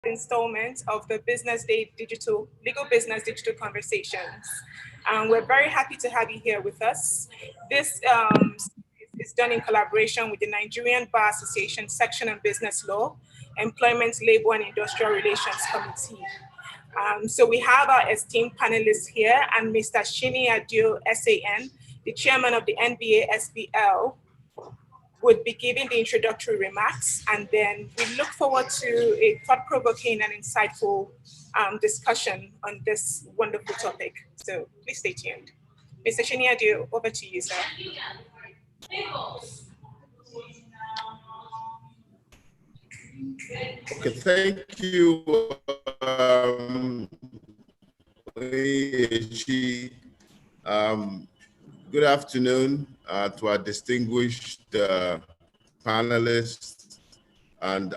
installment of the Business Day Legal Business Digital Conversations. We're very happy to have you here with us. This is done in collaboration with the Nigerian Bar Association Section on Business Law, Employment, Labor and Industrial Relations Committee. So we have our esteemed panelists here, and Mr. Shini Adio, SAN, the chairman of the NBA SBL, would be giving the introductory remarks, and then we look forward to a thought-provoking and insightful discussion on this wonderful topic. So please stay tuned. Mr. Shini Adio, over to you, sir. Okay, thank you, good afternoon to our distinguished panelists and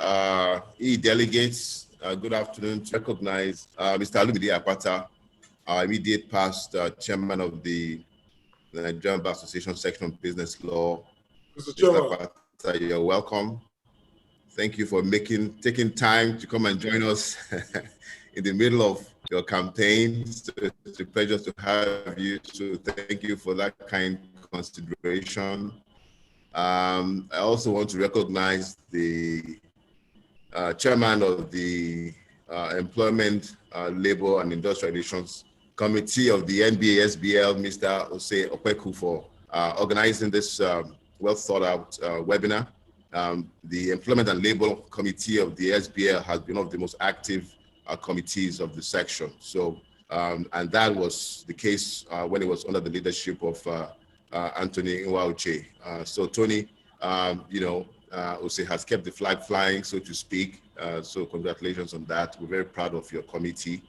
delegates. Good afternoon to recognize Mr. Alumide Akpata, our immediate past chairman of the Nigerian Bar Association Section of Business Law. Mr. Akpata, you're welcome. Thank you for taking time to come and join us in the middle of your campaign. So it's a pleasure to have you. So thank you for that kind consideration. I also want to recognize the chairman of the Employment, Labor and Industrial Relations Committee of the NBA SBL, Mr. Ose Okweku, for organizing this well thought out webinar. The Employment and Labor Committee of the SBL has been one of the most active committees of the section. So, and that was the case when it was under the leadership of Anthony Nwauche. So Tony, Ose has kept the flag flying, so to speak. So congratulations on that. We're very proud of your committee.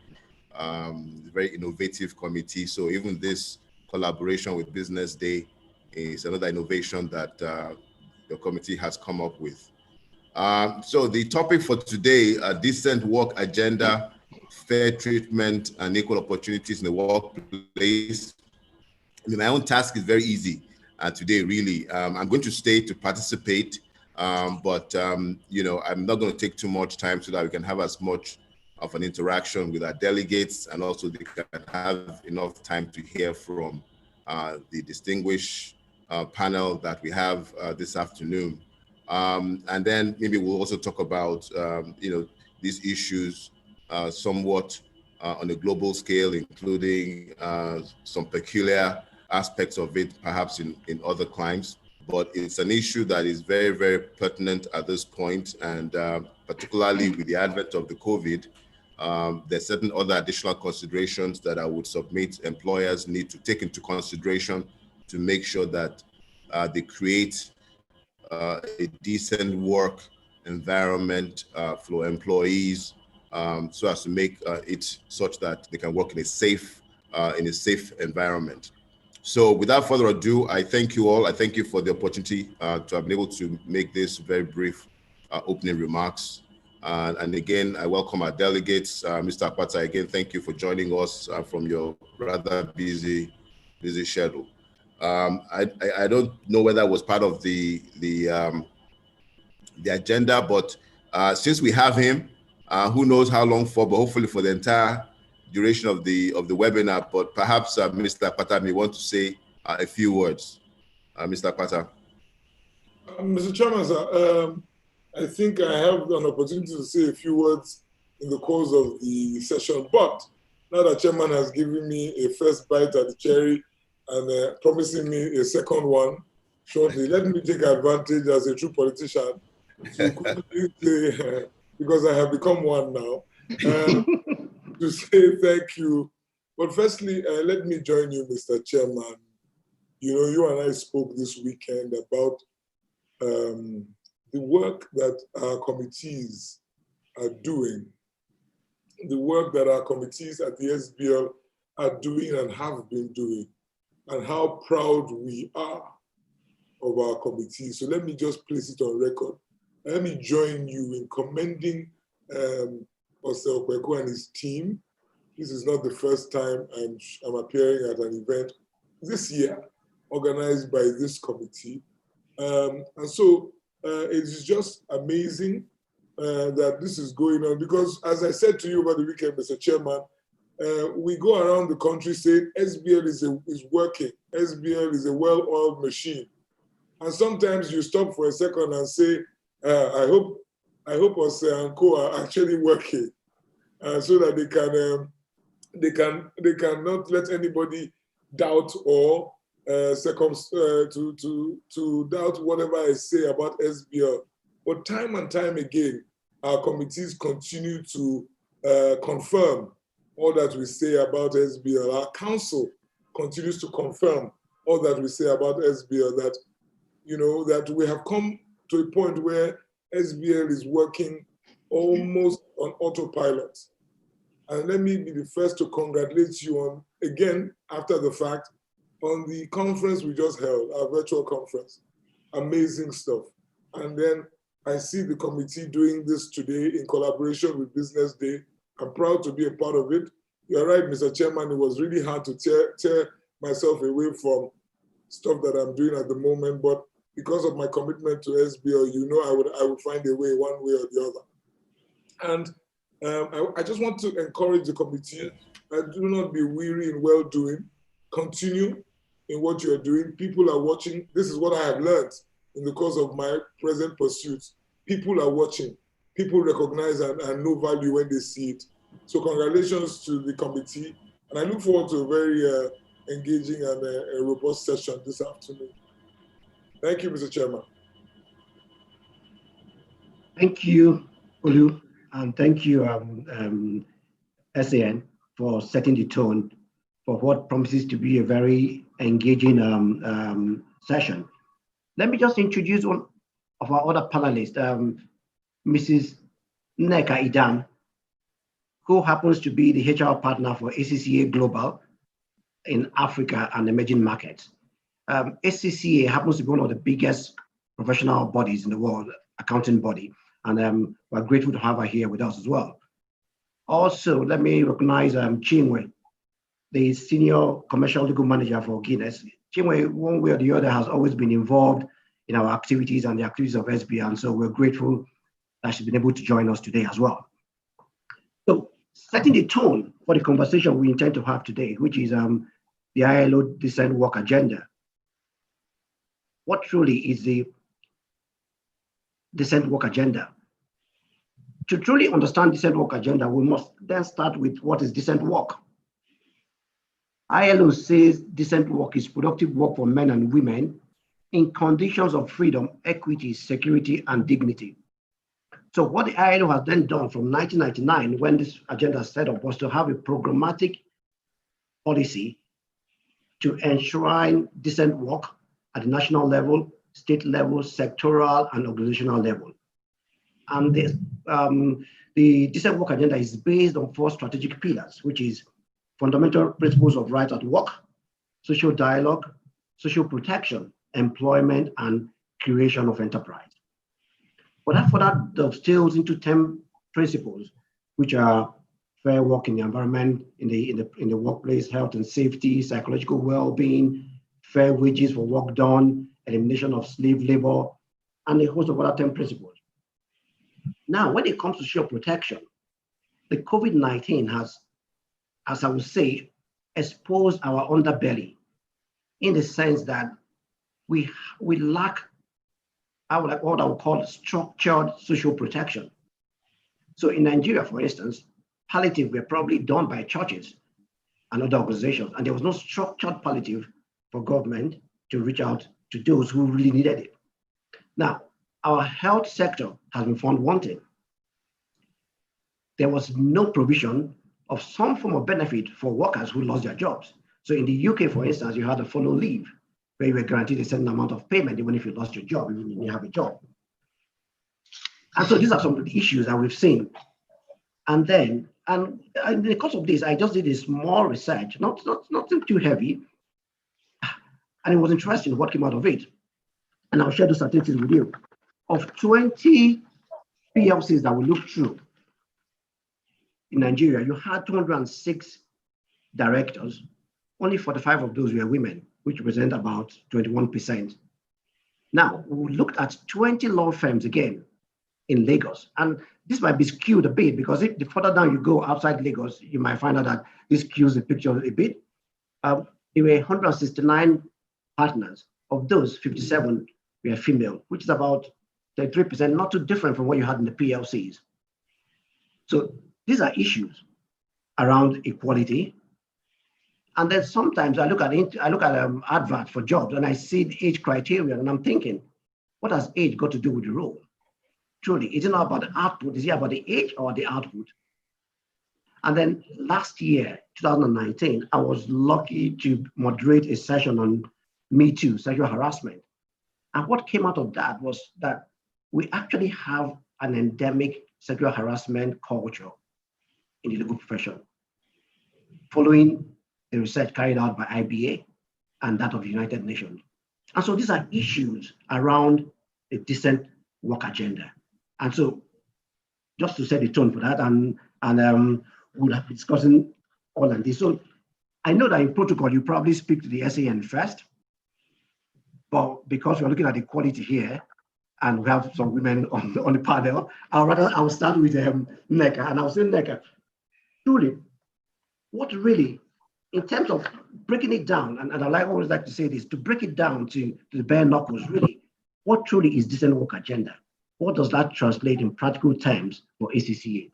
Very innovative committee. So even this collaboration with Business Day is another innovation that your committee has come up with. So the topic for today, a decent work agenda, fair treatment and equal opportunities in the workplace. My own task is very easy today, really. I'm going to stay to participate, but I'm not going to take too much time so that we can have as much of an interaction with our delegates, and also they can have enough time to hear from the distinguished panel that we have this afternoon. And then maybe we'll also talk about, these issues somewhat on a global scale, including some peculiar aspects of it, perhaps in other climes. But it's an issue that is very, very pertinent at this point, and particularly with the advent of the COVID, there's certain other additional considerations that I would submit employers need to take into consideration to make sure that they create a decent work environment for employees, so as to make it such that they can work in a safe environment. So without further ado, I thank you all. I thank you for the opportunity to have been able to make this very brief opening remarks. And again, I welcome our delegates. Mr. Akpata, again, thank you for joining us from your rather busy schedule. I don't know whether it was part of the agenda, but since we have him, who knows how long for, but hopefully for the entire duration of the webinar. But perhaps Mr. Akpata may want to say a few words. Mr. Akpata. Mr. Chairman, sir, I think I have an opportunity to say a few words in the course of the session, but now the chairman has given me a first bite at the cherry and promising me a second one shortly, let me take advantage as a true politician to quickly say, because I have become one now, to say thank you. But firstly, let me join you, Mr. Chairman. You and I spoke this weekend about the work that our committees are doing, the work that our committees at the SBL are doing and have been doing, and how proud we are of our committees. So let me just place it on record. Let me join you in commending Ose Okweku and his team. This is not the first time I'm appearing at an event this year organized by this committee. And so it is just amazing that this is going on, because as I said to you over the weekend, Mr. Chairman, we go around the country saying SBL is working. SBL is a well-oiled machine. And sometimes you stop for a second and say, I hope Ose and Co are actually working, so that they cannot let anybody doubt or to doubt whatever I say about SBL. But time and time again, our committees continue to confirm all that we say about SBL. Our council continues to confirm all that we say about SBL, that, you know, that we have come to a point where SBL is working almost on autopilot. And let me be the first to congratulate you on, again, after the fact, on the conference we just held, our virtual conference. Amazing stuff. And then I see the committee doing this today in collaboration with Business Day. I'm proud to be a part of it. You're right, Mr. Chairman, it was really hard to tear myself away from stuff that I'm doing at the moment, but because of my commitment to SBL, you know, I would find a way one way or the other. And I just want to encourage the committee that do not be weary in well-doing. Continue in what you're doing. People are watching. This is what I have learned in the course of my present pursuits. People are watching. People recognize and know value when they see it. So congratulations to the committee. And I look forward to a very engaging and a robust session this afternoon. Thank you, Mr. Chairman. Thank you, Olu, and thank you, SAN, for setting the tone for what promises to be a very engaging session. Let me just introduce one of our other panelists, Mrs. Nneka Idan, who happens to be the HR partner for ACCA Global in Africa and emerging markets. ACCA happens to be one of the biggest professional bodies in the world, accounting body, and we're grateful to have her here with us as well. Also, let me recognize Chinwe, the Senior Commercial Legal Manager for Guinness. Chinwe, one way or the other, has always been involved in our activities and the activities of SBL, and so we're grateful that she's been able to join us today as well. So, setting the tone for the conversation we intend to have today, which is the ILO Decent Work Agenda. What truly is the Decent Work Agenda? To truly understand Decent Work Agenda, we must then start with what is decent work. ILO says decent work is productive work for men and women in conditions of freedom, equity, security, and dignity. So what the ILO has then done from 1999, when this agenda was set up, was to have a programmatic policy to enshrine decent work at the national level, state level, sectoral, and organizational level. And the decent work agenda is based on 4 strategic pillars, which is fundamental principles of right at work, social dialogue, social protection, employment, and creation of enterprise. But that further distills into 10 principles, which are fair work in the environment, in the workplace, health and safety, psychological well-being, fair wages for work done, elimination of slave labor, and a host of other 10 principles. Now, when it comes to social protection, the COVID-19 has, as I would say, exposed our underbelly, in the sense that we lack what I would call structured social protection. So in Nigeria, for instance, palliative were probably done by churches and other organizations, and there was no structured palliative for government to reach out to those who really needed it. Now, our health sector has been found wanting. There was no provision of some form of benefit for workers who lost their jobs. So in the UK, for instance, you had a follow leave, where you were guaranteed a certain amount of payment even if you lost your job, even if you didn't have a job. And so these are some of the issues that we've seen. And then, and in the course of this, I just did a small research, nothing too heavy, and it was interesting what came out of it. And I'll share the statistics with you. Of 20 PLCs that we looked through in Nigeria, you had 206 directors. Only 45 of those were women, which represent about 21%. Now, we looked at 20 law firms again in Lagos. And this might be skewed a bit because if the further down you go outside Lagos, you might find out that this skews the picture a bit. There were 169 partners. Of those, 57 were female, which is about 33%, not too different from what you had in the PLCs. So these are issues around equality. And then sometimes I look at adverts for jobs and I see the age criteria and I'm thinking, what has age got to do with the role? Truly, is it not about the output? Is it about the age or the output? And then last year, 2019, I was lucky to moderate a session on Me Too, sexual harassment. And what came out of that was that we actually have an endemic sexual harassment culture in the legal profession, following the research carried out by IBA and that of the United Nations. And so these are issues around a decent work agenda. And so just to set the tone for that, and we'll have been discussing all of this. So I know that in protocol, you probably speak to the SAN first, but because we're looking at equality here, and we have some women on the panel, I'll start with Nneka, and I'll say, Nneka, truly, what really, in terms of breaking it down, and I always like to say this, to break it down to the bare knuckles, really, what truly is decent work agenda? What does that translate in practical terms for ACCA?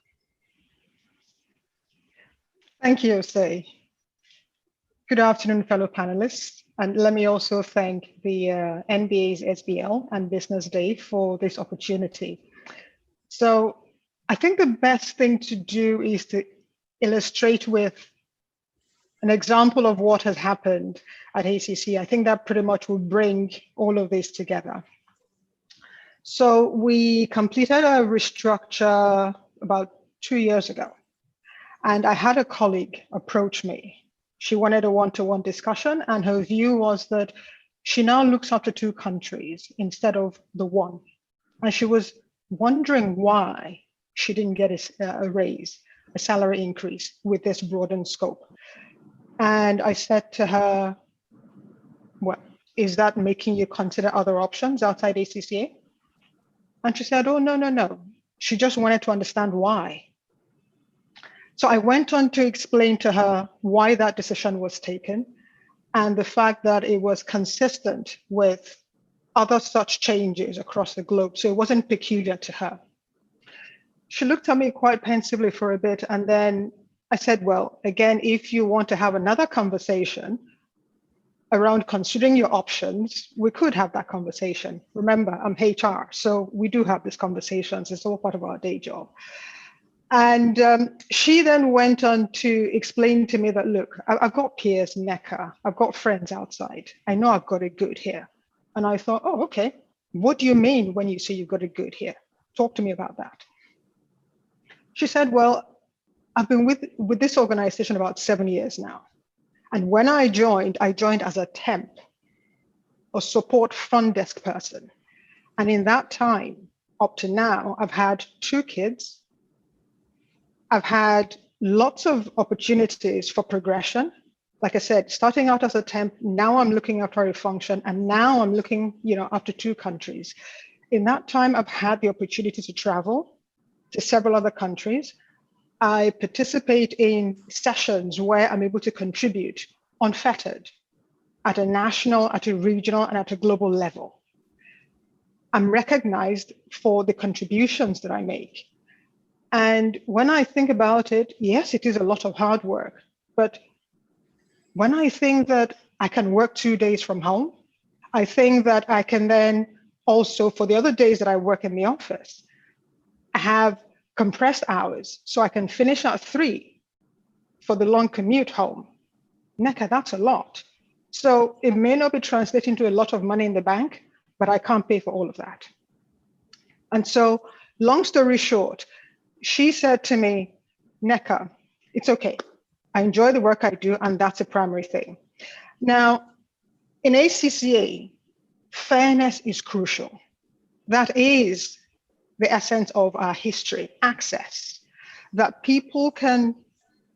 Thank you, Osei. Good afternoon, fellow panelists. And let me also thank the NBA's SBL and Business Day for this opportunity. So I think the best thing to do is to illustrate with an example of what has happened at ACC. I think that pretty much will bring all of this together. So we completed a restructure about 2 years ago. And I had a colleague approach me. She wanted a one-to-one discussion, and her view was that she now looks after 2 countries instead of the one. And she was wondering why she didn't get a raise, a salary increase with this broadened scope. And I said to her, well, is that making you consider other options outside ACCA? And she said, oh, no. She just wanted to understand why. So I went on to explain to her why that decision was taken and the fact that it was consistent with other such changes across the globe. So it wasn't peculiar to her. She looked at me quite pensively for a bit. And then I said, well, again, if you want to have another conversation around considering your options, we could have that conversation. Remember, I'm HR, so we do have these conversations. It's all part of our day job. And she then went on to explain to me that, look, I've got peers in Nneka, I've got friends outside. I know I've got it good here. And I thought, oh, okay. What do you mean when you say you've got it good here? Talk to me about that. She said, well, I've been with this organization about 7 years now. And when I joined as a temp, a support front desk person. And in that time, up to now, I've had 2 kids. I've had lots of opportunities for progression. Like I said, starting out as a temp, now I'm looking after a function, and now I'm looking, after 2 countries. In that time, I've had the opportunity to travel to several other countries. I participate in sessions where I'm able to contribute unfettered at a national, at a regional, and at a global level. I'm recognized for the contributions that I make. And when I think about it, yes, it is a lot of hard work. But when I think that I can work 2 days from home, I think that I can then also, for the other days that I work in the office, have compressed hours so I can finish at 3 for the long commute home. Nneka, that's a lot. So it may not be translating to a lot of money in the bank, but I can't pay for all of that. And so, long story short, she said to me, Nneka, it's okay. I enjoy the work I do, and that's a primary thing. Now, in ACCA, fairness is crucial. That is the essence of our history, access, that people can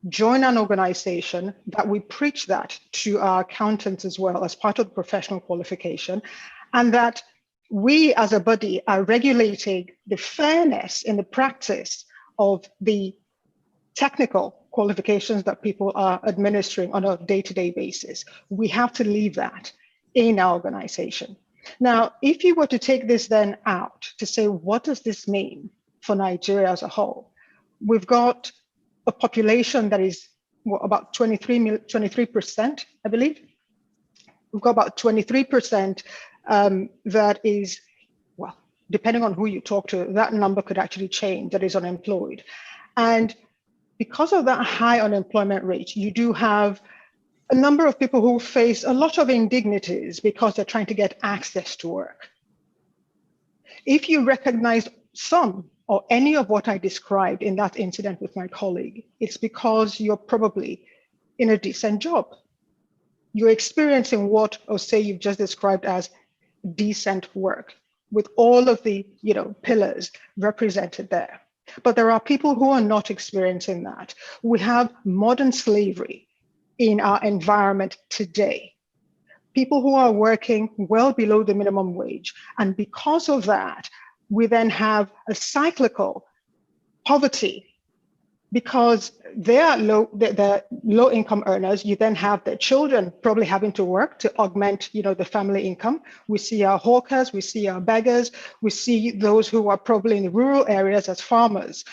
join an organization, that we preach that to our accountants as well as part of the professional qualification, and that we as a body are regulating the fairness in the practice of the technical qualifications that people are administering on a day-to-day basis. We have to leave that in our organization. Now, if you were to take this then out to say, what does this mean for Nigeria as a whole? We've got a population that is about 23%, I believe. We've got about 23% that is, well, depending on who you talk to, that number could actually change, that is unemployed. And because of that high unemployment rate, you do have a number of people who face a lot of indignities because they're trying to get access to work. If you recognize some or any of what I described in that incident with my colleague, it's because you're probably in a decent job. You're experiencing what, or say you've just described as decent work with all of the pillars represented there. But there are people who are not experiencing that. We have modern slavery in our environment today. People who are working well below the minimum wage. And because of that, we then have a cyclical poverty because they're low income earners. You then have their children probably having to work to augment the family income. We see our hawkers, we see our beggars, we see those who are probably in the rural areas as farmers,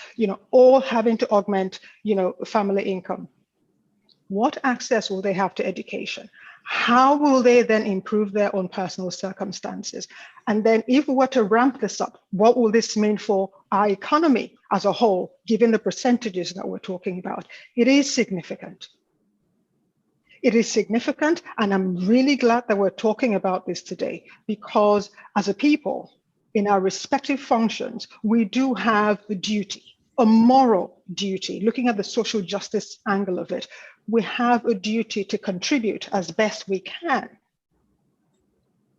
all having to augment family income. What access will they have to education? How will they then improve their own personal circumstances? And then if we were to ramp this up, what will this mean for our economy as a whole, given the percentages that we're talking about? It is significant. It is significant, and I'm really glad that we're talking about this today, because as a people, in our respective functions, we do have a duty, a moral duty, looking at the social justice angle of it. We have a duty to contribute as best we can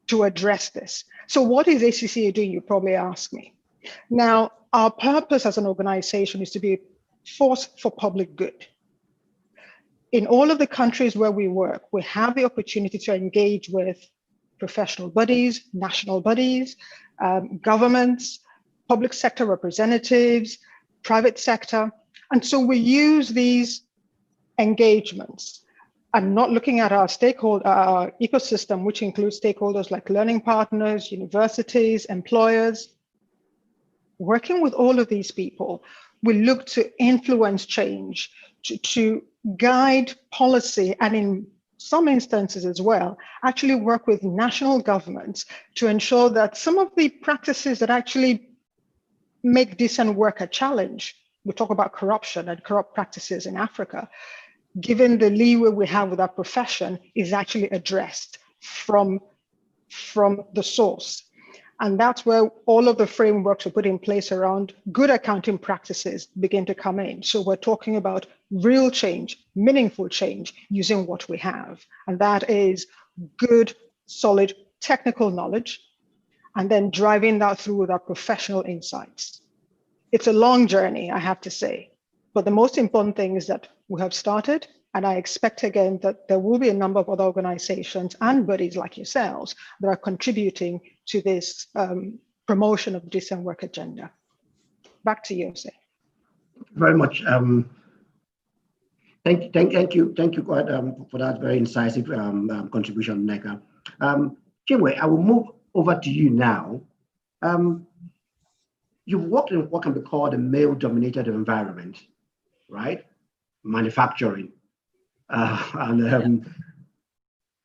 to address this. So what is ACCA doing, you probably ask me. Now, our purpose as an organization is to be a force for public good. In all of the countries where we work, we have the opportunity to engage with professional bodies, national bodies, governments, public sector representatives, private sector. And so we use these engagements and not looking at our stakeholder, our ecosystem, which includes stakeholders like learning partners, universities, employers. Working with all of these people, we look to influence change, to guide policy, and in some instances as well, actually work with national governments to ensure that some of the practices that actually make decent work a challenge, we talk about corruption and corrupt practices in Africa, given the leeway we have with our profession, is actually addressed from the source. And that's where all of the frameworks we put in place around good accounting practices begin to come in. So we're talking about real change, meaningful change, using what we have. And that is good, solid technical knowledge, and then driving that through with our professional insights. It's a long journey, I have to say. But the most important thing is that we have started, and I expect again that there will be a number of other organizations and bodies like yourselves that are contributing to this promotion of the decent work agenda. Back to you, Jose. Very much. Thank you quite for that very incisive contribution, Nneka. Chinwe, I will move over to you now. You've worked in what can be called a male-dominated environment, right? Manufacturing.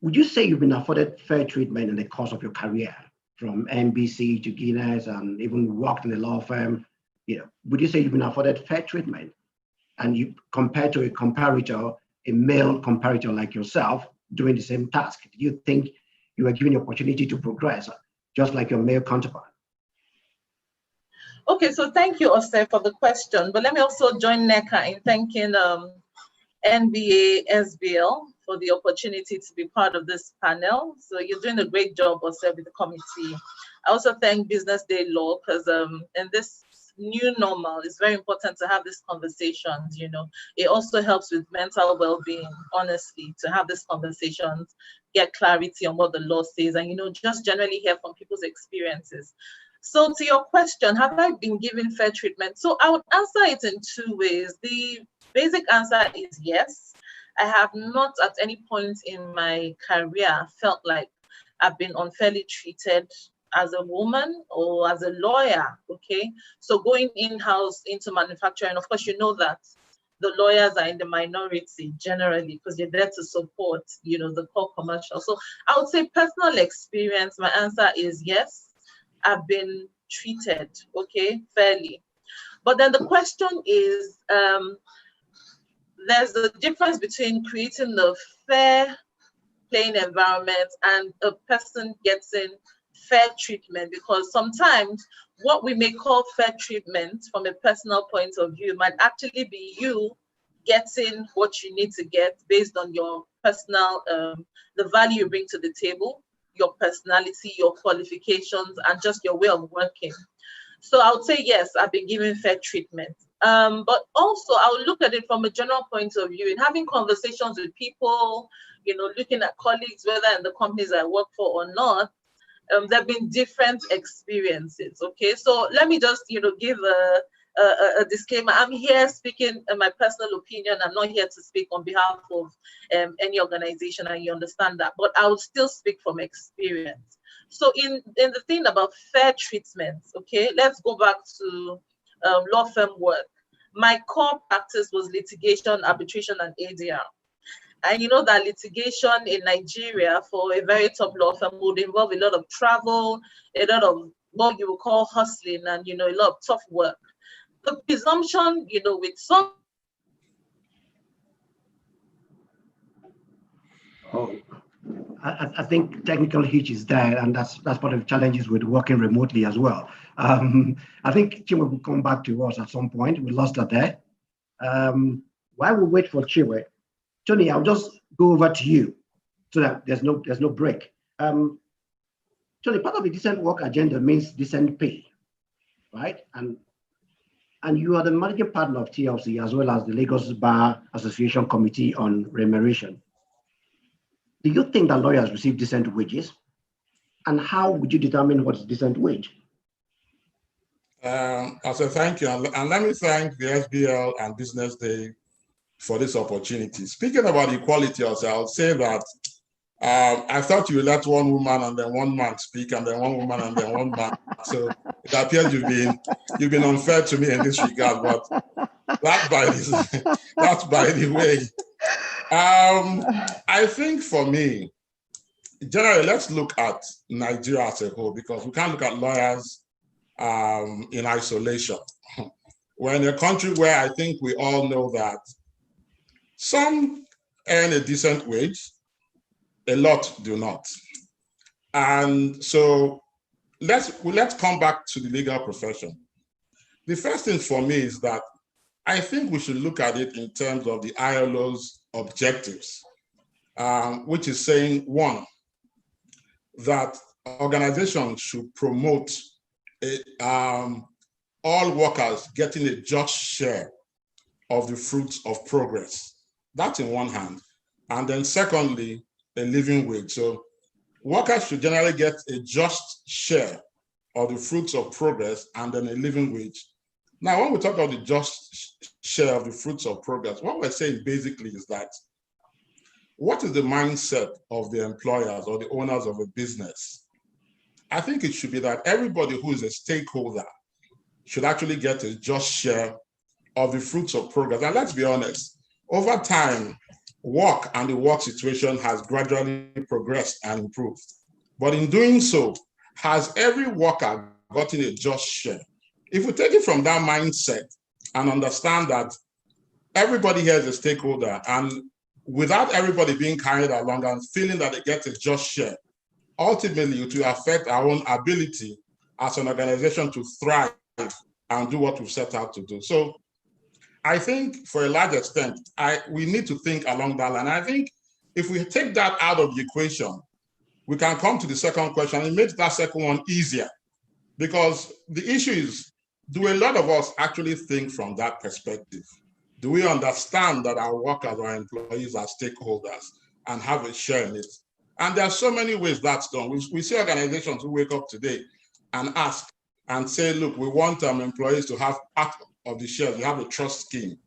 Would you say you've been afforded fair treatment in the course of your career, from NBC to Guinness, and even worked in a law firm? Would you say you've been afforded fair treatment? And you compared to a comparator, a male comparator like yourself, doing the same task, do you think you were given the opportunity to progress, just like your male counterpart? Okay, so thank you, Ose, for the question. But let me also join Nneka in thanking NBA SBL for the opportunity to be part of this panel. So you're doing a great job, Ose, with the committee. I also thank Business Day Law, because in this new normal, it's very important to have these conversations, you know. It also helps with mental well-being, honestly, to have these conversations, get clarity on what the law says, and, you know, just generally hear from people's experiences. So to your question, have I been given fair treatment? So I would answer it in two ways. The basic answer is yes. I have not at any point in my career felt like I've been unfairly treated as a woman or as a lawyer, okay? So going in-house into manufacturing, of course, you know that the lawyers are in the minority generally because you're there to support, you know, the core commercial. So I would say personal experience, my answer is yes, I've been treated, okay, fairly. But then the question is, there's a difference between creating the fair playing environment and a person getting fair treatment, because sometimes what we may call fair treatment from a personal point of view might actually be you getting what you need to get based on your personal, the value you bring to the table, your personality, your qualifications, and just your way of working. So I would say, yes, I've been given fair treatment. But also I would look at it from a general point of view in having conversations with people, you know, looking at colleagues, whether in the companies I work for or not. There have been different experiences, okay? So let me just, you know, give a disclaimer. I'm here speaking in my personal opinion. I'm not here to speak on behalf of any organization, and you understand that, but I would still speak from experience. So in the thing about fair treatment, okay, let's go back to law firm work. My core practice was litigation, arbitration, and ADR. And you know that litigation in Nigeria for a very top law firm would involve a lot of travel, a lot of what you would call hustling, and, you know, a lot of tough work. The presumption, you know, with some. Oh, I think technical hitch is there, and that's part of the challenges with working remotely as well. I think Chiwe will come back to us at some point. We lost her there. While we wait for Chiwe, Tony, I'll just go over to you so that there's no break. Tony, part of the decent work agenda means decent pay, right? And you are the managing partner of TLC as well as the Lagos Bar Association Committee on Remuneration. Do you think that lawyers receive decent wages? And how would you determine what is decent wage? I say thank you. And let me thank the SBL and Business Day for this opportunity. Speaking about equality, also, I'll say that I thought you would let one woman and then one man speak, and then one woman and then one man. So it appears you've been unfair to me in this regard, but that's by the way. I think for me, generally, let's look at Nigeria as a whole, because we can't look at lawyers in isolation. We're in a country where I think we all know that some earn a decent wage, a lot do not. And so let's come back to the legal profession. The first thing for me is that I think we should look at it in terms of the ILO's objectives, which is saying, one, that organizations should promote all workers getting a just share of the fruits of progress. That's in one hand. And then secondly, a living wage. So workers should generally get a just share of the fruits of progress and then a living wage. Now, when we talk about the just share of the fruits of progress, what we're saying basically is that what is the mindset of the employers or the owners of a business? I think it should be that everybody who is a stakeholder should actually get a just share of the fruits of progress. And let's be honest, over time, work and the work situation has gradually progressed and improved. But in doing so, has every worker gotten a just share? If we take it from that mindset and understand that everybody here is a stakeholder, and without everybody being carried along and feeling that they get a just share, ultimately it will affect our own ability as an organization to thrive and do what we've set out to do. So I think for a large extent, we need to think along that line. I think if we take that out of the equation, we can come to the second question. It makes that second one easier, because the issue is do a lot of us actually think from that perspective? Do we understand that our workers, our employees are stakeholders and have a share in it? And there are so many ways that's done. We see organizations who wake up today and ask and say, look, we want employees to have part of the shares. We have a trust scheme.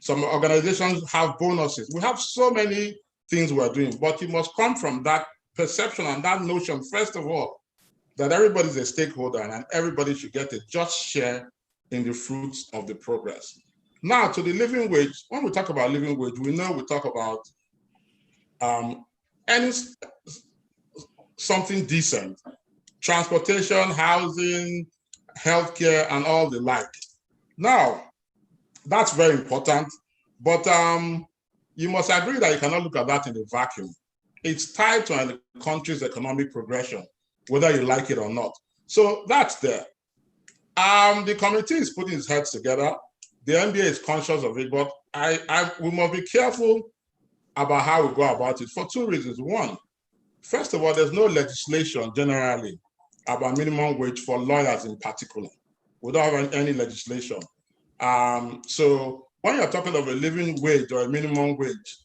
Some organizations have bonuses. We have so many things we're doing, but it must come from that perception and that notion, first of all, that everybody's a stakeholder and everybody should get a just share in the fruits of the progress. Now, to the living wage, when we talk about living wage, we know we talk about any something decent, transportation, housing, healthcare, and all the like. Now, that's very important, but you must agree that you cannot look at that in a vacuum. It's tied to a country's economic progression, whether you like it or not. So that's there. The committee is putting its heads together. The NBA is conscious of it, but we must be careful about how we go about it for two reasons. One, first of all, there's no legislation generally about minimum wage for lawyers in particular. We don't have any legislation. So when you're talking of a living wage or a minimum wage,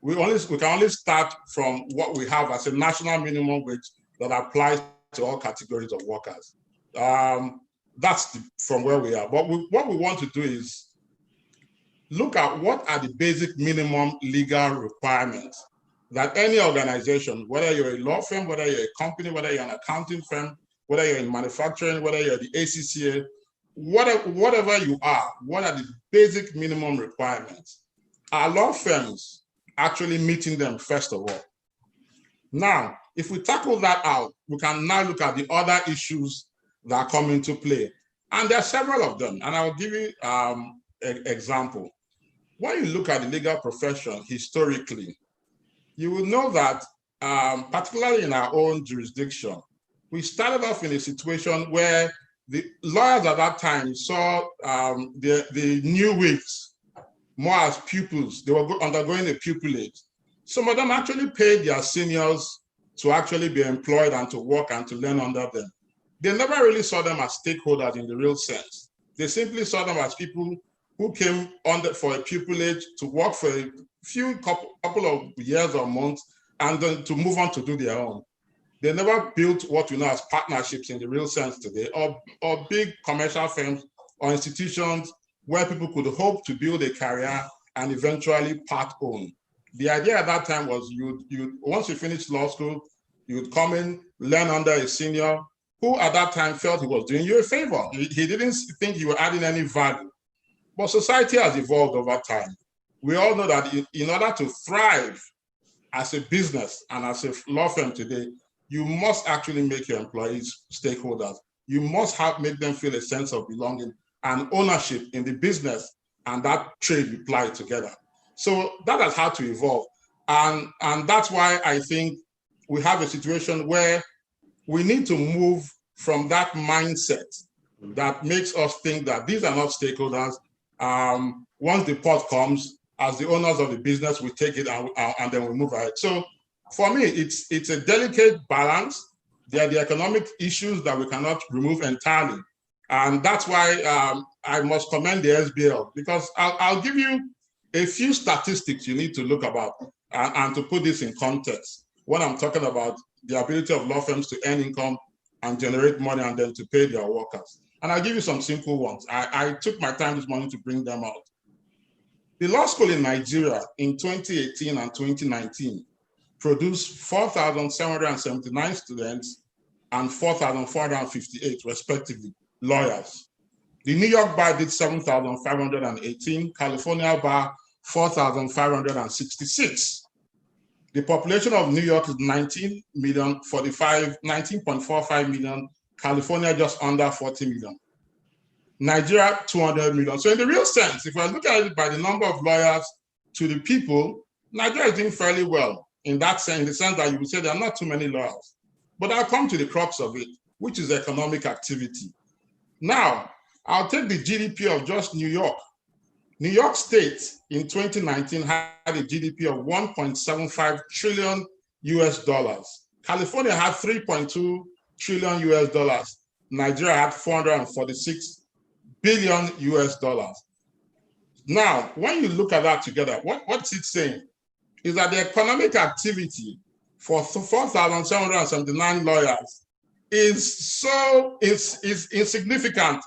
we can only start from what we have as a national minimum wage that applies to all categories of workers. That's from where we are. But what we want to do is look at what are the basic minimum legal requirements that any organization, whether you're a law firm, whether you're a company, whether you're an accounting firm, whether you're in manufacturing, whether you're the ACCA, whatever you are, what are the basic minimum requirements? Are law firms actually meeting them, first of all? Now, if we tackle that out, we can now look at the other issues that come into play. And there are several of them, and I'll give you an example. When you look at the legal profession historically, you will know that, particularly in our own jurisdiction, we started off in a situation where the lawyers at that time saw the new wigs more as pupils. They were undergoing a pupillage. Some of them actually paid their seniors to actually be employed and to work and to learn under them. They never really saw them as stakeholders in the real sense. They simply saw them as people who came under for a pupillage to work for a couple of years or months and then to move on to do their own. They never built what we know as partnerships in the real sense today, or big commercial firms or institutions where people could hope to build a career and eventually part own. The idea at that time was once you finish law school, you'd come in, learn under a senior who at that time felt he was doing you a favor. He didn't think you were adding any value. But society has evolved over time. We all know that in order to thrive as a business and as a law firm today, you must actually make your employees stakeholders. You must make them feel a sense of belonging and ownership in the business and that trade you ply together. So that has had to evolve. And that's why I think we have a situation where we need to move from that mindset that makes us think that these are not stakeholders. Once the pot comes, as the owners of the business, we take it and then we move ahead. So for me, it's a delicate balance. There are the economic issues that we cannot remove entirely. And that's why I must commend the SBL, because I'll give you a few statistics you need to look about and to put this in context when I'm talking about the ability of law firms to earn income and generate money and then to pay their workers. And I'll give you some simple ones. I took my time this morning to bring them out. The law school in Nigeria in 2018 and 2019 produced 4,779 students and 4,458 respectively, lawyers. The New York bar did 7,518, California bar 4,566. The population of New York is 19.45 million, California just under 40 million. Nigeria, 200 million. So in the real sense, if I look at it by the number of lawyers to the people, Nigeria is doing fairly well in that sense, in the sense that you would say there are not too many lawyers. But I'll come to the crux of it, which is economic activity. Now, I'll take the GDP of just New York. New York State in 2019 had a GDP of 1.75 trillion US dollars. California had 3.2 trillion US dollars. Nigeria had 446 billion US dollars. Now, when you look at that together, what's it saying? Is that the economic activity for 4,779 lawyers is insignificant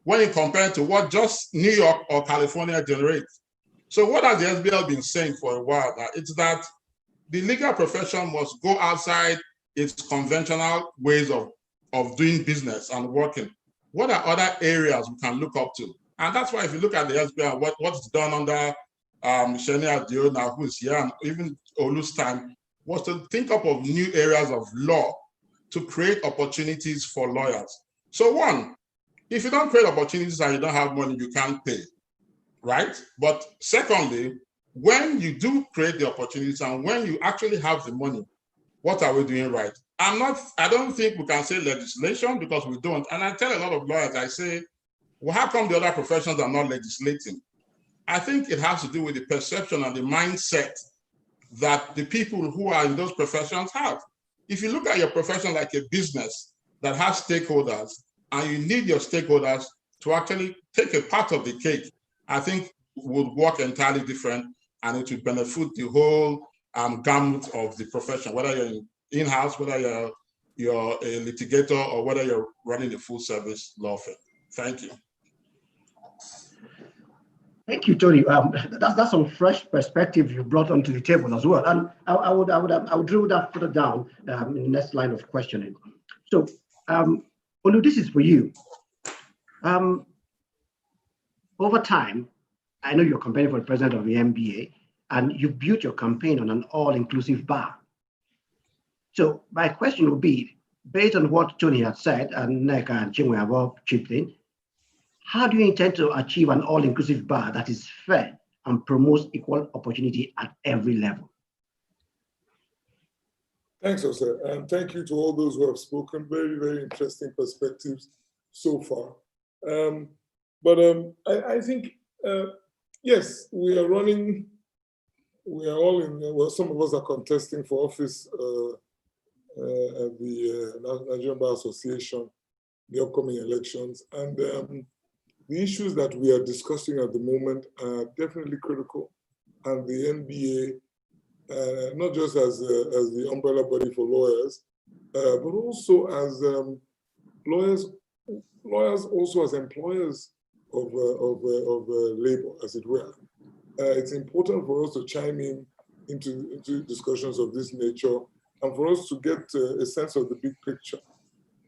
when you compare to what just New York or California generates. So what has the SBL been saying for a while now? It's that the legal profession must go outside its conventional ways of doing business and working. What are other areas we can look up to? And that's why if you look at the SBL, what's done under Shenia Diona, who is here, and even Olu's time, was to think up of new areas of law to create opportunities for lawyers. So one, if you don't create opportunities and you don't have money, you can't pay, right? But secondly, when you do create the opportunities and when you actually have the money, what are we doing right? I don't think we can say legislation because we don't. And I tell a lot of lawyers, I say, well, how come the other professions are not legislating? I think it has to do with the perception and the mindset that the people who are in those professions have. If you look at your profession like a business that has stakeholders, and you need your stakeholders to actually take a part of the cake, I think would work entirely different, and it would benefit the whole gamut of the profession, whether you're in-house, whether you're a litigator, or whether you're running a full service law firm. Thank you. Thank you, Tony. That's some fresh perspective you brought onto the table as well. And I would drill that further down in the next line of questioning. So, Olu, this is for you. Over time, I know you're campaigning for the president of the NBA, and you've built your campaign on an all-inclusive bar. So my question would be, based on what Tony had said, and Nneka and Chinwe have all chipped in, how do you intend to achieve an all-inclusive bar that is fair and promotes equal opportunity at every level? Thanks, Jose, and thank you to all those who have spoken. Very, very interesting perspectives so far. I think, yes, we are running, we are all in, well, some of us are contesting for office at the Nigerian Bar Association, the upcoming elections. And the issues that we are discussing at the moment are definitely critical. And the NBA, not just as the umbrella body for lawyers, but also as lawyers also as employers of labor, as it were. It's important for us to chime into discussions of this nature and for us to get a sense of the big picture.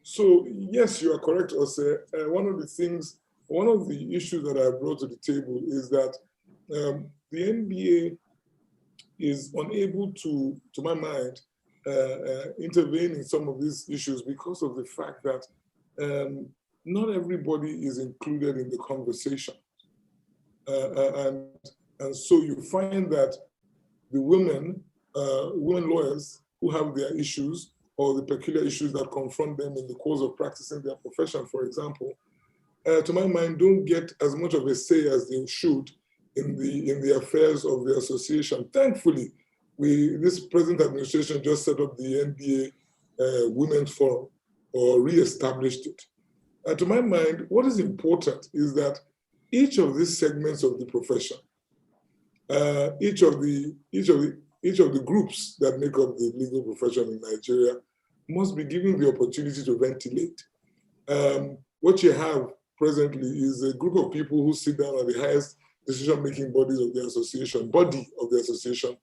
So yes, you are correct, Ose. One of the issues that I brought to the table is that the NBA is unable to my mind, intervene in some of these issues because of the fact that not everybody is included in the conversation. And so you find that the women lawyers who have their issues or the peculiar issues that confront them in the course of practicing their profession, for example, to my mind, don't get as much of a say as they should in the affairs of the association. Thankfully, this present administration just set up the NBA Women's Forum, or re-established it. To my mind, what is important is that each of these segments of the profession, each of the groups that make up the legal profession in Nigeria must be given the opportunity to ventilate. What you have presently is a group of people who sit down at the highest decision-making body of the association,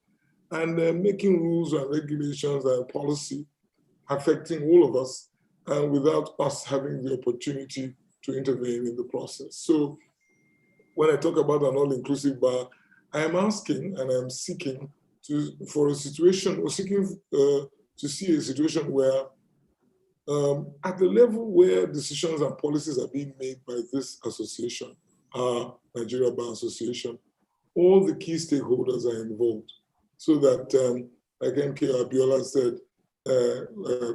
and making rules and regulations and policy affecting all of us, without us having the opportunity to intervene in the process. So when I talk about an all-inclusive bar, I am asking and I am seeking for a situation, or seeking to see a situation where at the level where decisions and policies are being made by this association, Nigeria Bar Association, all the key stakeholders are involved, so that, like MK Abiola said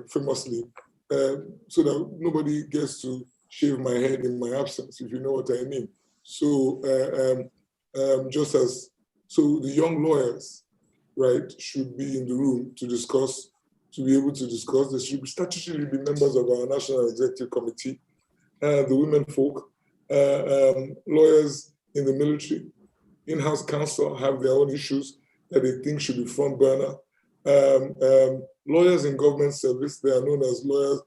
famously, so that nobody gets to shave my head in my absence, if you know what I mean. So so the young lawyers, right, should be in the room to discuss, to be able to discuss. They should statutorily be members of our National Executive Committee, the women folk, lawyers in the military, in-house counsel have their own issues that they think should be front burner. Lawyers in government service, they are known as Law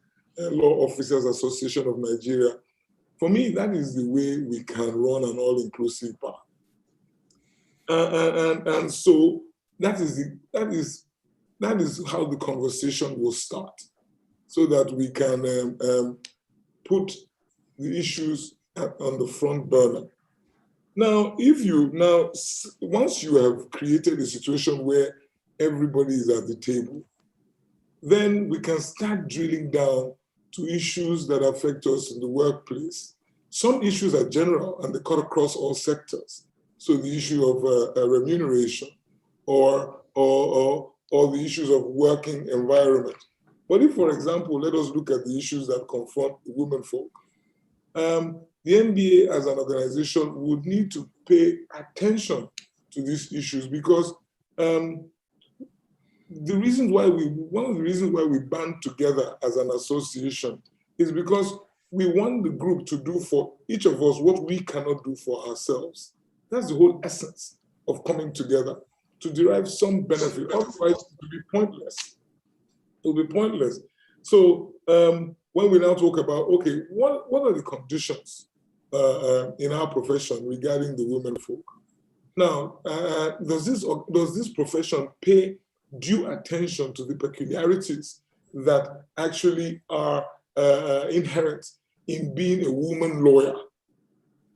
Officers Association of Nigeria. For me, that is the way we can run an all-inclusive bar. And so that is how the conversation will start, so that we can put the issues on the front burner. Now, once you have created a situation where everybody is at the table, then we can start drilling down to issues that affect us in the workplace. Some issues are general and they cut across all sectors. So the issue of remuneration or the issues of working environment. But if, for example, let us look at the issues that confront the women folk. The NBA as an organization would need to pay attention to these issues, because one of the reasons why we band together as an association is because we want the group to do for each of us what we cannot do for ourselves. That's the whole essence of coming together, to derive some benefit. Otherwise, it will be pointless. It will be pointless. So when we now talk about, okay, what are the conditions in our profession regarding the women folk? Now, does this profession pay due attention to the peculiarities that actually are inherent in being a woman lawyer?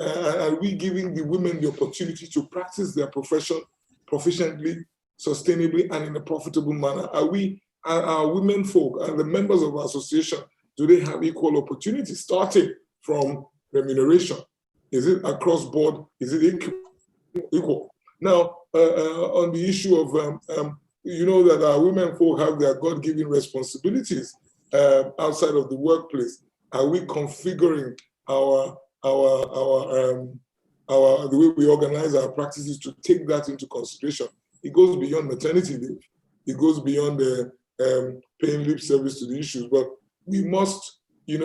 Are we giving the women the opportunity to practice their profession proficiently, sustainably, and in a profitable manner? Are our women folk and the members of our association, do they have equal opportunity, starting from remuneration? Is it across board? Is it equal? Now, on the issue of, you know that our women folk have their God-given responsibilities outside of the workplace. Are we configuring the way we organize our practices to take that into consideration? It goes beyond maternity leave. It goes beyond paying lip service to the issues. But we must, when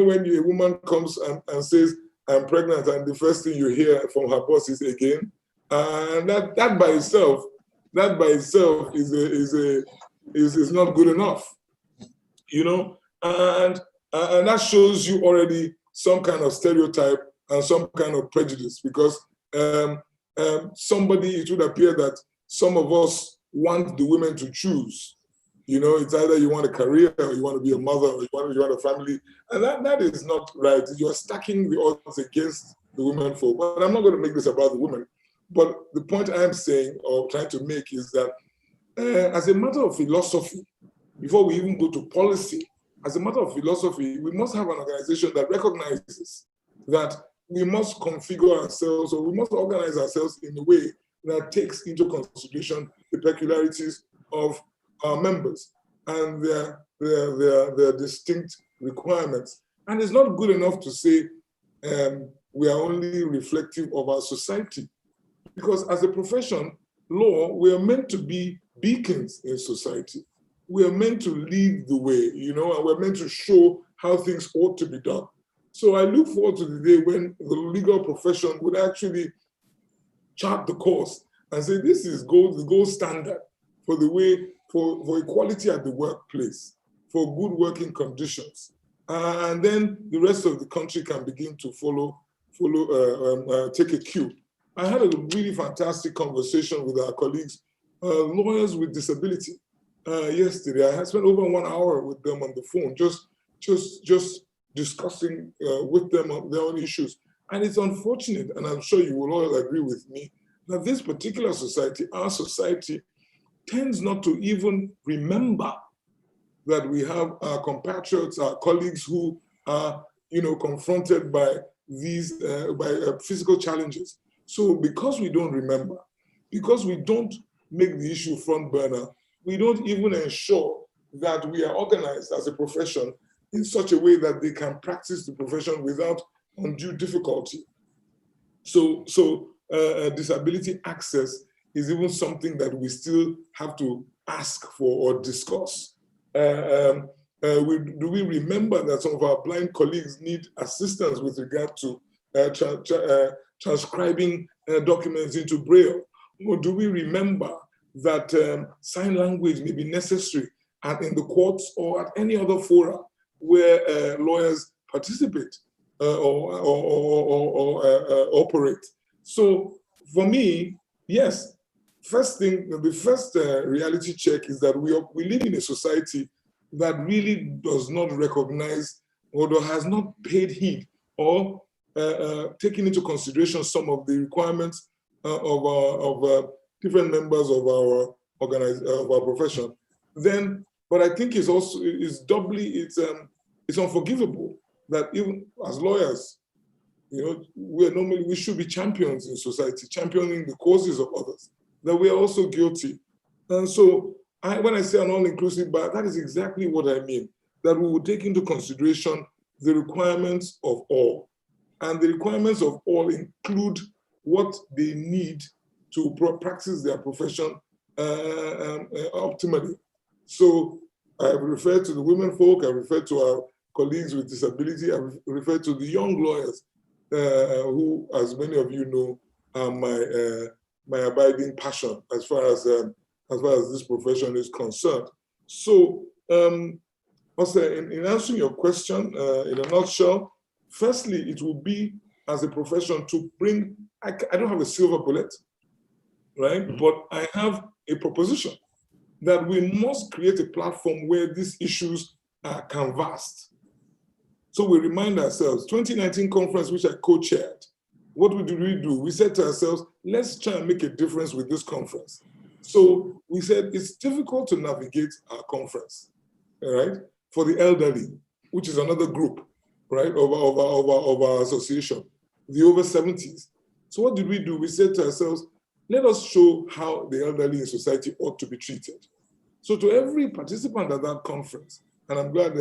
when a woman comes and says, "I'm pregnant," and the first thing you hear from her boss is again, and that by itself is not good enough, and that shows you already some kind of stereotype and some kind of prejudice, because it would appear that some of us want the women to choose. It's either you want a career, or you want to be a mother, or you want a family, and that is not right. You're stacking the odds against the women folk. But I'm not going to make this about the women. But the point I'm saying or trying to make is that as a matter of philosophy, before we even go to policy, as a matter of philosophy, we must have an organization that recognizes that we must configure ourselves, or we must organize ourselves in a way that takes into consideration the peculiarities of our members and their distinct requirements. And it's not good enough to say we are only reflective of our society, because as a profession, law, we are meant to be beacons in society. We are meant to lead the way, and we're meant to show how things ought to be done. So I look forward to the day when the legal profession would actually chart the course and say, this is the gold standard for the way, for equality at the workplace, for good working conditions. And then the rest of the country can begin to take a cue. I had a really fantastic conversation with our colleagues, lawyers with disability, yesterday. I had spent over 1 hour with them on the phone, just discussing with them on their own issues. And it's unfortunate, and I'm sure you will all agree with me, that this particular society, our society, tends not to even remember that we have our compatriots, our colleagues who are, confronted by these physical challenges. So because we don't remember, because we don't make the issue front burner, we don't even ensure that we are organized as a profession in such a way that they can practice the profession without undue difficulty. So disability access is even something that we still have to ask for or discuss. Do we remember that some of our blind colleagues need assistance with regard to transcribing documents into Braille? Or do we remember that sign language may be necessary in the courts or at any other fora where lawyers participate or operate? So for me, yes, the first reality check is that we live in a society that really does not recognize or has not paid heed or taken into consideration some of the requirements of different members of our profession. Then, but I think it's unforgivable that even as lawyers, we should be champions in society, championing the causes of others, that we are also guilty. And so when I say an all-inclusive bar, that is exactly what I mean, that we will take into consideration the requirements of all. And the requirements of all include what they need to practice their profession optimally. So I refer to the women folk, I refer to our colleagues with disability, I refer to the young lawyers who, as many of you know, are my abiding passion as far as this profession is concerned. So, also in answering your question, in a nutshell, firstly, it will be as a profession to bring. I don't have a silver bullet, right? But I have a proposition that we must create a platform where these issues are canvassed. So we remind ourselves, 2019 conference, which I co-chaired, what did we do? We said to ourselves, let's try and make a difference with this conference. So we said, it's difficult to navigate our conference, all right, for the elderly, which is another group, right, of our association, the over 70s. So what did we do? We said to ourselves, let us show how the elderly in society ought to be treated. So to every participant at that conference, and I'm glad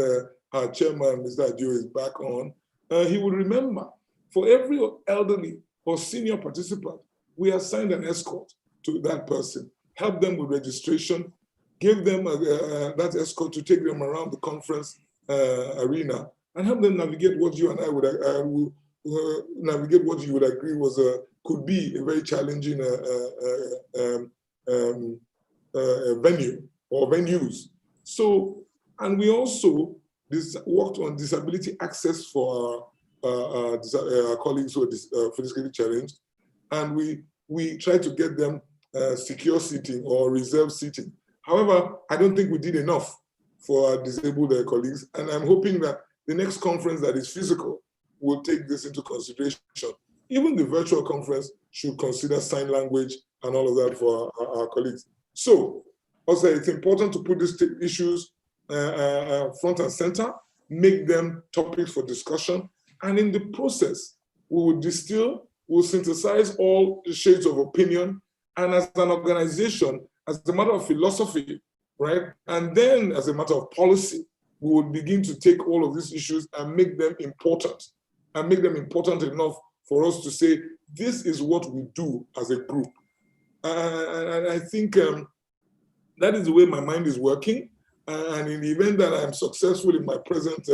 our chairman, Mr. Adio, is back on, he will remember, for every elderly or senior participant, we assigned an escort to that person, help them with registration, give them that escort to take them around the conference arena, and help them navigate what you and I would navigate what you would agree was could be a very challenging venue or venues. So, and we also worked on disability access for our colleagues who are physically challenged, and we tried to get them secure seating or reserved seating. However, I don't think we did enough for our disabled colleagues, and I'm hoping that the next conference that is physical will take this into consideration. Even the virtual conference should consider sign language and all of that for our colleagues. So, also, it's important to put these issues front and center, make them topics for discussion, and in the process, we will distill, we'll synthesize all the shades of opinion, and as an organization, as a matter of philosophy, right? And then as a matter of policy, we will begin to take all of these issues and make them important enough for us to say, this is what we do as a group. And I think that is the way my mind is working. And in the event that I'm successful in my present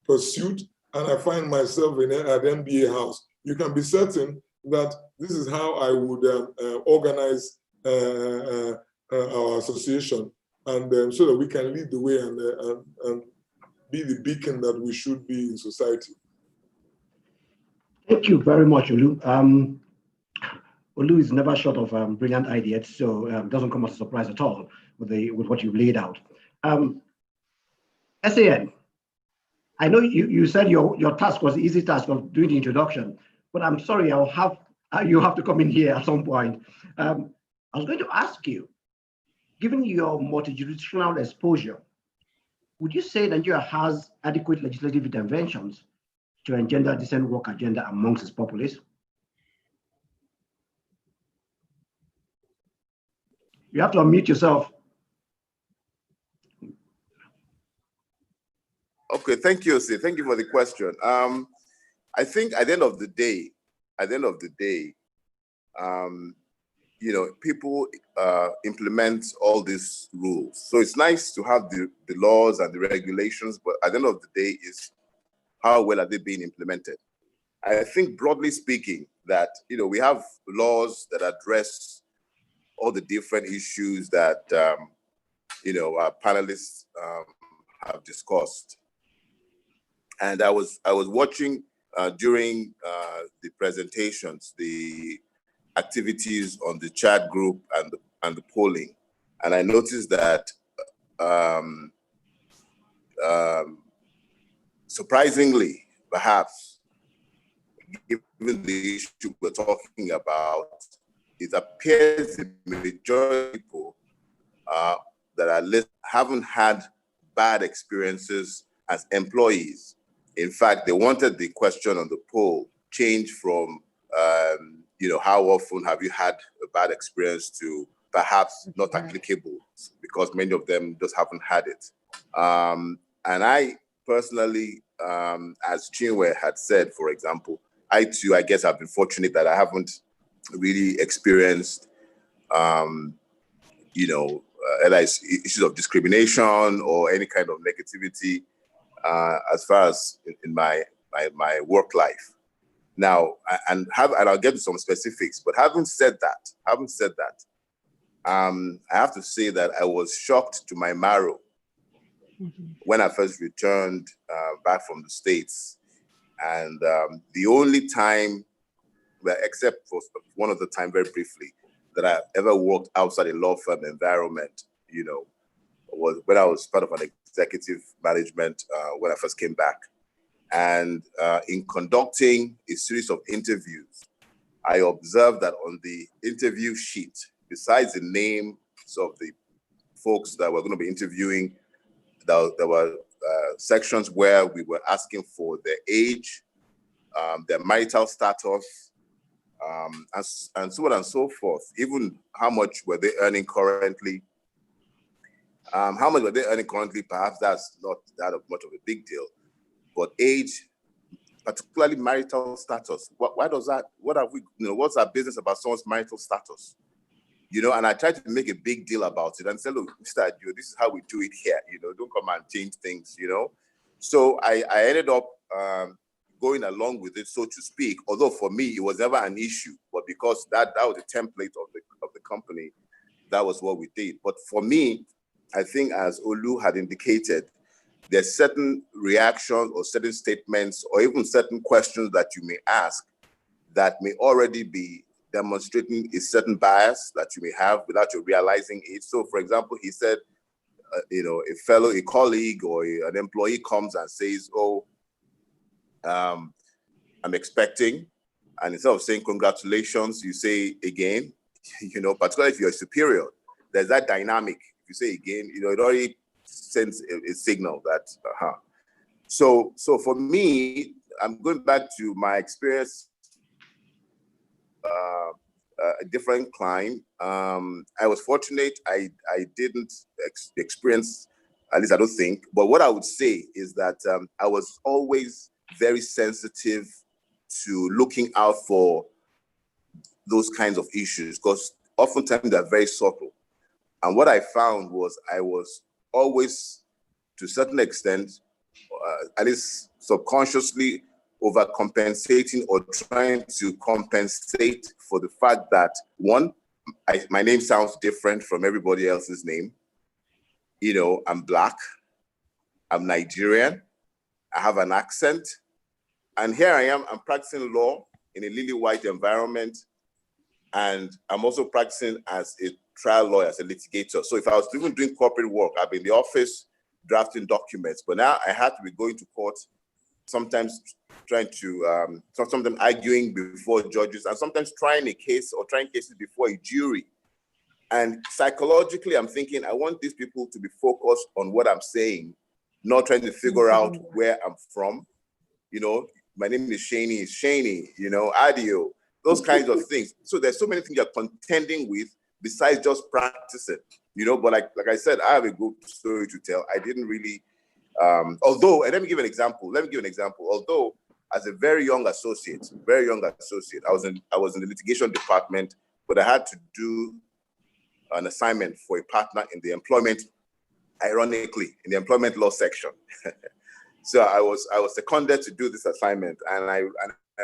pursuit, and I find myself at MBA House, you can be certain that this is how I would organize our association, and so that we can lead the way and be the beacon that we should be in society. Thank you very much, Olu. Olu is never short of brilliant ideas, so it doesn't come as a surprise at all with what you've laid out. SAN, I know you said your task was the easy task of doing the introduction, but I'm sorry, you have to come in here at some point. I was going to ask you, given your multi-jurisdictional exposure, would you say Nigeria has adequate legislative interventions to engender decent work agenda amongst its populace? You have to unmute yourself. Okay, thank you, Osi. Thank you for the question. I think at the end of the day, people implement all these rules. So it's nice to have the laws and the regulations, but at the end of the day is how well are they being implemented? I think broadly speaking that, we have laws that address all the different issues that, our panelists have discussed. And I was watching during the presentations, the activities on the chat group and the polling, and I noticed that surprisingly, perhaps, given the issue we're talking about, it appears the majority of people that are listed haven't had bad experiences as employees. In fact, they wanted the question on the poll changed from, how often have you had a bad experience to perhaps not applicable, because many of them just haven't had it. And I personally, as Chinwe had said, for example, I too, I guess I've been fortunate that I haven't really experienced, either issues of discrimination or any kind of negativity as far as in my work life. Now, and I'll get to some specifics, but having said that, I have to say that I was shocked to my marrow when I first returned back from the States. And the only time, well, except for one other time very briefly, that I ever worked outside a law firm environment, was when I was part of an executive management when I first came back. And in conducting a series of interviews, I observed that on the interview sheet, besides the names of the folks that were going to be interviewing, there were sections where we were asking for their age, their marital status, and so on and so forth. Even how much were they earning currently? How much were they earning currently? Perhaps that's not that much of a big deal. But age, particularly marital status, why does that? What have we? What's our business about someone's marital status? And I tried to make a big deal about it and say, look, Mr. Adio, this is how we do it here. Don't come and change things. So I ended up going along with it, so to speak. Although for me it was never an issue, but because that was the template of the company, that was what we did. But for me, I think as Olu had indicated, there's certain reactions or certain statements or even certain questions that you may ask that may already be demonstrating a certain bias that you may have without you realizing it. So, for example, he said, a colleague or an employee comes and says, "Oh, I'm expecting," and instead of saying congratulations, you say again. Particularly if you're superior, there's that dynamic. If you say again, it already sends a signal that, So for me, I'm going back to my experience, a different climb. I was fortunate. I didn't experience, at least I don't think, but what I would say is that I was always very sensitive to looking out for those kinds of issues, because oftentimes they're very subtle. And what I found was I was always, to a certain extent, at least subconsciously, overcompensating or trying to compensate for the fact that, one, my name sounds different from everybody else's name. I'm Black, I'm Nigerian, I have an accent, and here I am, I'm practicing law in a lily white environment, and I'm also practicing as a trial lawyer, as a litigator. So if I was even doing corporate work, I'd be in the office drafting documents, but now I had to be going to court, sometimes trying to, sometimes arguing before judges, and sometimes trying cases before a jury. And psychologically, I'm thinking, I want these people to be focused on what I'm saying, not trying to figure out where I'm from. My name is Shaney, Adio, those kinds of things. So there's so many things you're contending with besides just practicing, but like I said, I have a good story to tell. I didn't really, although, and let me give an example. Although as a very young associate, I was in the litigation department but I had to do an assignment for a partner in the employment, ironically, in the employment law section. So I was seconded to do this assignment, and I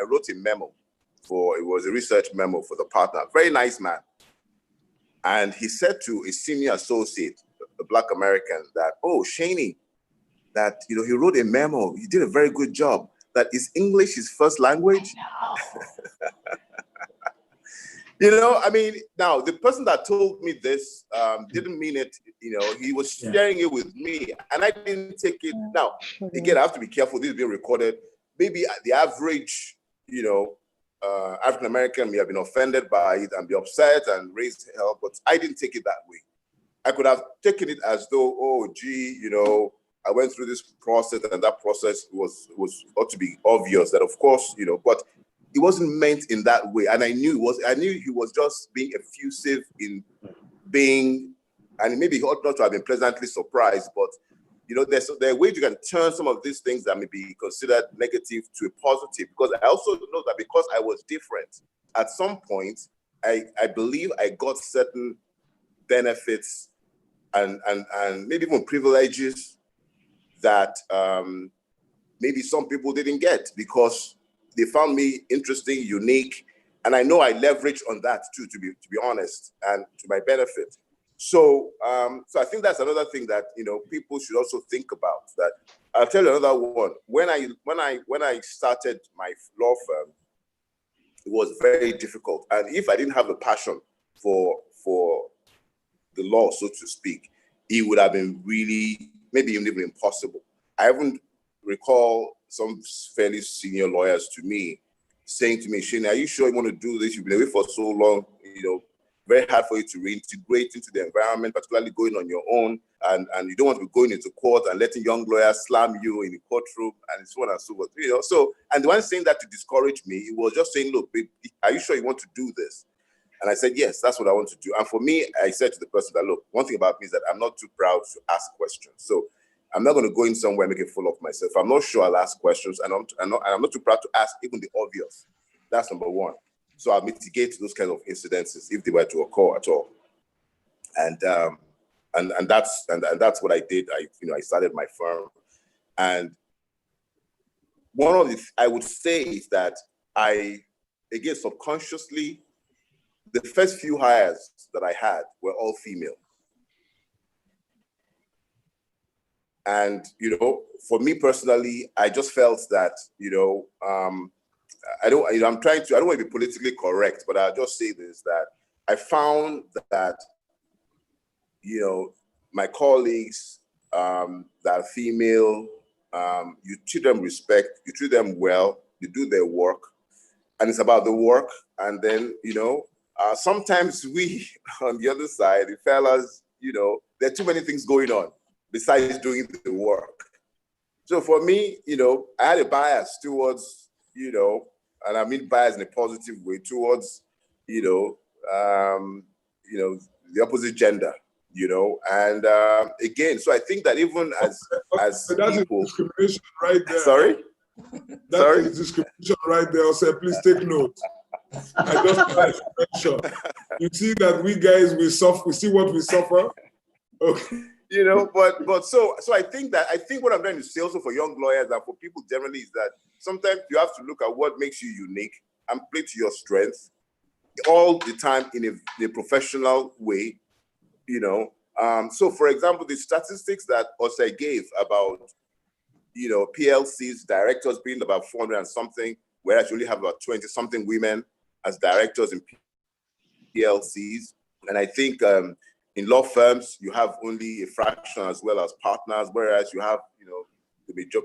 wrote a memo it was a research memo for the partner, very nice man. And he said to a senior associate, a Black American, that, oh, Shaney, that, he wrote a memo, he did a very good job, that is English his first language? Now the person that told me this didn't mean it, he was sharing it with me, and I didn't take it. Now, again, I have to be careful, this is being recorded. Maybe the average, African-American may have been offended by it and be upset and raise hell, but I didn't take it that way. I could have taken it as though, oh, gee, I went through this process, and that process ought to be obvious that, of course, but it wasn't meant in that way. And I knew he was just being effusive in being, and maybe he ought not to have been pleasantly surprised, but there are ways you can turn some of these things that may be considered negative to a positive, because I also know that because I was different, at some point, I believe I got certain benefits and maybe even privileges that maybe some people didn't get because they found me interesting, unique, and I know I leveraged on that too, to be honest, and to my benefit. So, so I think that's another thing that people should also think about. That I'll tell you another one. When I started my law firm, it was very difficult, and if I didn't have the passion for the law, so to speak, it would have been really maybe even impossible. I even recall some fairly senior lawyers to me saying to me, Shane, are you sure you want to do this? You've been away for so long, very hard for you to reintegrate into the environment, particularly going on your own, and you don't want to be going into court and letting young lawyers slam you in the courtroom and so on and so forth. So, and the one saying that to discourage me, it was just saying, look, are you sure you want to do this? And I said, yes, that's what I want to do. And for me, I said to the person that, look, one thing about me is that I'm not too proud to ask questions. So I'm not going to go in somewhere and make a fool of myself. I'm not sure I'll ask questions, and I'm not too proud to ask even the obvious. That's number one. So I'll mitigate those kind of incidences if they were to occur at all. And that's what I did. I started my firm, and one of the I would say is that again, subconsciously, the first few hires that I had were all female. And, for me personally, I just felt that, I don't want to be politically correct, but I'll just say this, that I found that, my colleagues that are female, you treat them respect, you treat them well, you do their work, and it's about the work. And then, sometimes we, on the other side, the fellas, there are too many things going on besides doing the work. So for me, I had a bias towards, and I mean bias in a positive way, towards, the opposite gender, and again, so I think that even as that's people, discrimination right there. Sorry? That is discrimination right there. I'll say, please take note. I just mention. You see that we guys, we see what we suffer. Okay. But so I think what I'm trying to say also for young lawyers and for people generally is that sometimes you have to look at what makes you unique and play to your strengths all the time in a professional way, So for example, the statistics that Osei gave about, PLCs, directors being about 400 and something, whereas you only have about 20 something women as directors in PLCs. And I think in law firms, you have only a fraction as well as partners, whereas you have,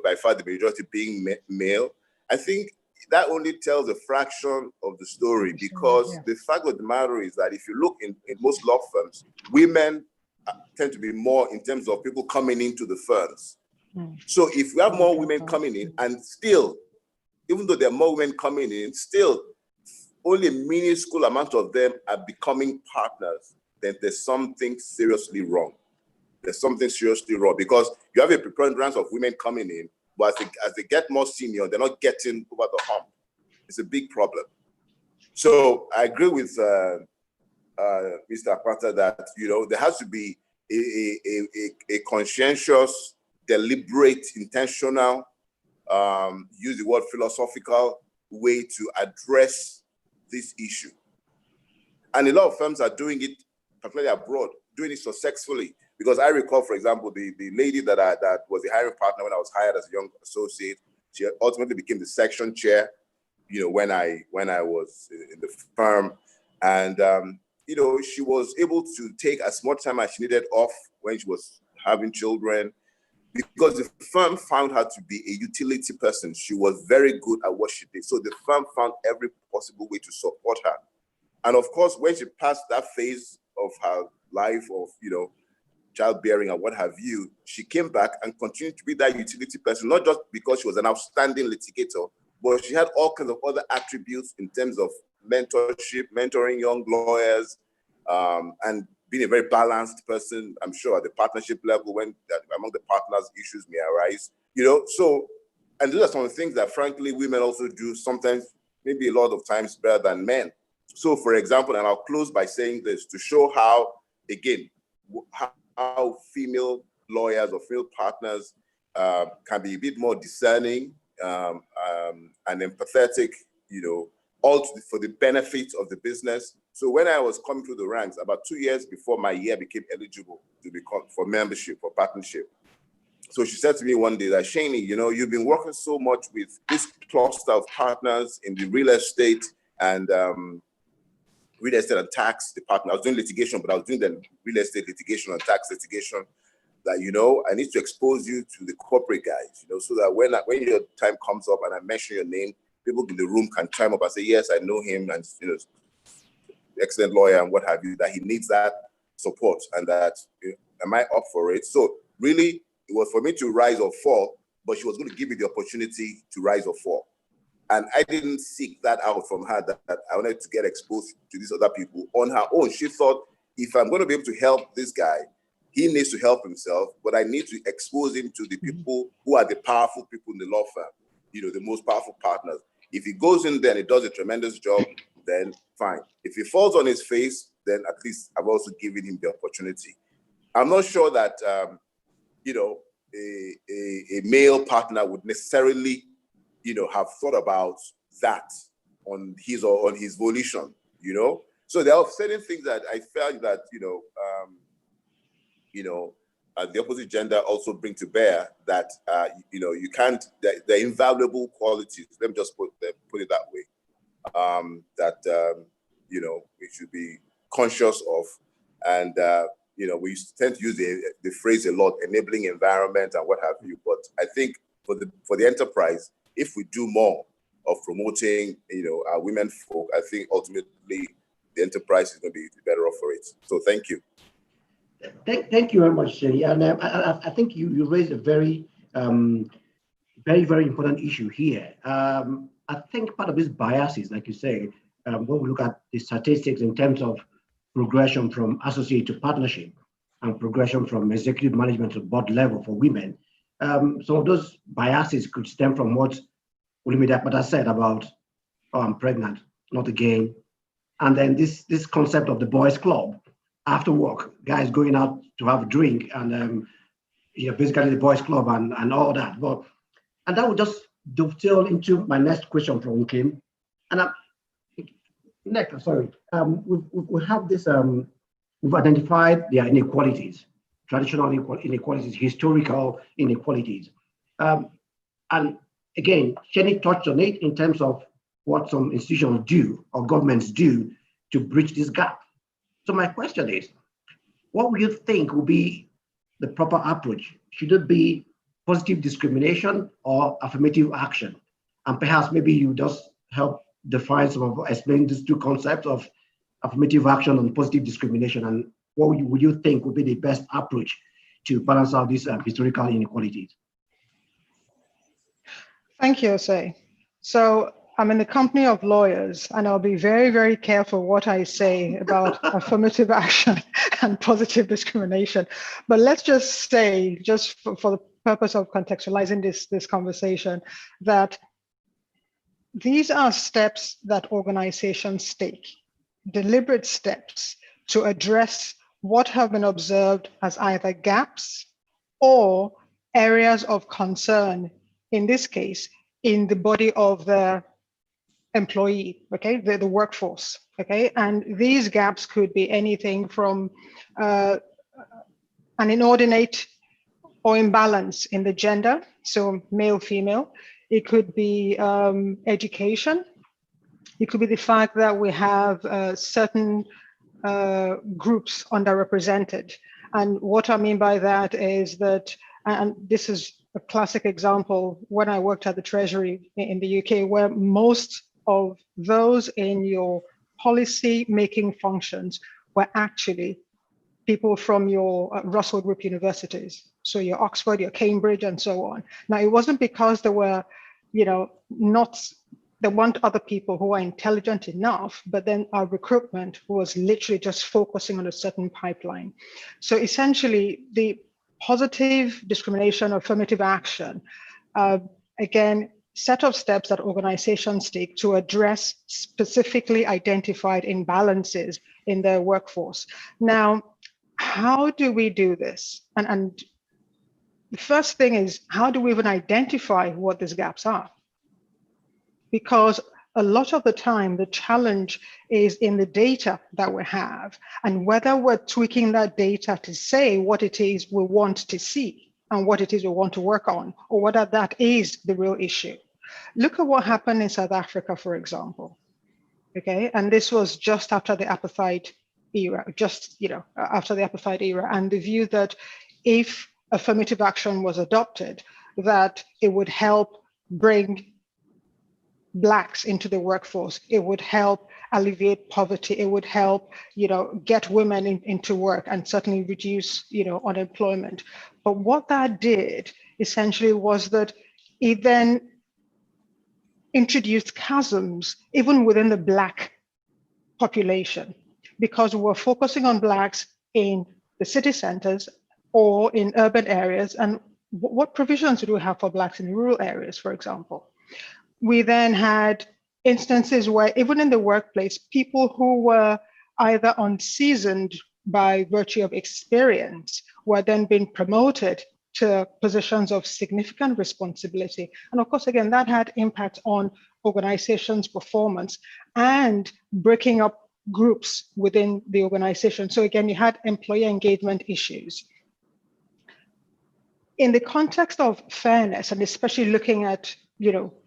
by far the majority being male. I think that only tells a fraction of the story, because the fact of the matter is that if you look in most law firms, women tend to be more in terms of people coming into the firms. So if we have more women coming in, and still, even though there are more women coming in, still only a minuscule amount of them are becoming partners, then there's something seriously wrong. There's something seriously wrong, because you have a preponderance of women coming in, but as they get more senior, they're not getting over the hump. It's a big problem. So I agree with Mr. Apartheid, that there has to be a conscientious, deliberate, intentional, use the word philosophical way to address this issue. And a lot of firms are doing it, particularly abroad, doing it successfully. Because I recall, for example, the lady that was the hiring partner when I was hired as a young associate, she ultimately became the section chair, when I was in the firm. And, she was able to take as much time as she needed off when she was having children, because the firm found her to be a utility person. She was very good at what she did. So the firm found every possible way to support her. And of course, when she passed that phase of her life of, childbearing and what have you, she came back and continued to be that utility person, not just because she was an outstanding litigator, but she had all kinds of other attributes in terms of mentorship, mentoring young lawyers, and being a very balanced person. I'm sure at the partnership level, when among the partners issues may arise, so, and those are some of the things that frankly women also do sometimes, maybe a lot of times better than men. So for example, and I'll close by saying this to show how, again, how female lawyers or female partners can be a bit more discerning and empathetic, all for the benefit of the business. So when I was coming through the ranks, about 2 years before my year became eligible to become for membership or partnership, so she said to me one day that, Shaney, you've been working so much with this cluster of partners in the real estate and tax department. I was doing litigation, but I was doing the real estate litigation and tax litigation. That I need to expose you to the corporate guys, so that when your time comes up and I mention your name, people in the room can chime up and say, yes, I know him, and excellent lawyer and what have you, that he needs that support, and that am I up for it? So really, it was for me to rise or fall, but she was going to give me the opportunity to rise or fall. And I didn't seek that out from her, that I wanted to get exposed to these other people on her own. She thought, if I'm going to be able to help this guy, he needs to help himself, but I need to expose him to the people who are the powerful people in the law firm, the most powerful partners. If he goes in there and he does a tremendous job, then fine. If he falls on his face, then at least I've also given him the opportunity. I'm not sure that, a male partner would necessarily, have thought about that on his or on his volition, So there are certain things that I felt that, the opposite gender also bring to bear that, you can't, the invaluable qualities, let me just put it that way, we should be conscious of. And, we tend to use the phrase a lot, enabling environment and what have you. But I think for the enterprise, if we do more of promoting, our women folk, I think ultimately the enterprise is going to be better off for it. So thank you. Thank you very much, Sherry. And I think you raised a very, very, very important issue here. I think part of this biases, like you say, when we look at the statistics in terms of progression from associate to partnership and progression from executive management to board level for women, some of those biases could stem from what Olumide Apata said about, oh, I'm pregnant, not again. And then this concept of the boys' club after work, guys going out to have a drink and basically the boys' club and all that. And that would just dovetail into my next question from Kim. And we have this, we've identified their inequalities, traditional inequalities, historical inequalities. And again, Jenny touched on it in terms of what some institutions do or governments do to bridge this gap. So my question is, what would you think will be the proper approach? Should it be positive discrimination or affirmative action? And perhaps maybe you just help explain these two concepts of affirmative action and positive discrimination, and what would you think would be the best approach to balance out these historical inequalities? Thank you, Osei. So I'm in the company of lawyers, and I'll be very, very careful what I say about affirmative action and positive discrimination. But let's just say, just for the purpose of contextualizing this conversation, that these are steps that organizations take, deliberate steps to address what have been observed as either gaps or areas of concern, in this case, in the body of the employee, okay, the workforce, okay? And these gaps could be anything from an inordinate or imbalance in the gender, so male, female. It could be education. It could be the fact that we have certain groups underrepresented. And what I mean by that is that, and this is a classic example, when I worked at the Treasury in the UK, where most of those in your policy making functions were actually people from your Russell Group universities. So your Oxford, your Cambridge, and so on. Now, it wasn't because there were, there weren't other people who are intelligent enough, but then our recruitment was literally just focusing on a certain pipeline. So essentially, the positive discrimination or affirmative action, again, set of steps that organizations take to address specifically identified imbalances in their workforce. Now, how do we do this? And the first thing is, how do we even identify what these gaps are? Because a lot of the time, the challenge is in the data that we have and whether we're tweaking that data to say what it is we want to see and what it is we want to work on, or whether that is the real issue. Look at what happened in South Africa, for example, okay? And this was just after the Apartheid era, after the Apartheid era, and the view that if affirmative action was adopted, that it would help bring Blacks into the workforce, it would help alleviate poverty, it would help, get women into work and certainly reduce, unemployment. But what that did essentially was that it then introduced chasms even within the Black population, because we were focusing on Blacks in the city centers or in urban areas. And what provisions do we have for Blacks in rural areas, for example? We then had instances where even in the workplace, people who were either unseasoned by virtue of experience were then being promoted to positions of significant responsibility. And of course, again, that had impact on organizations' performance and breaking up groups within the organization. So again, you had employee engagement issues. In the context of fairness, and especially looking at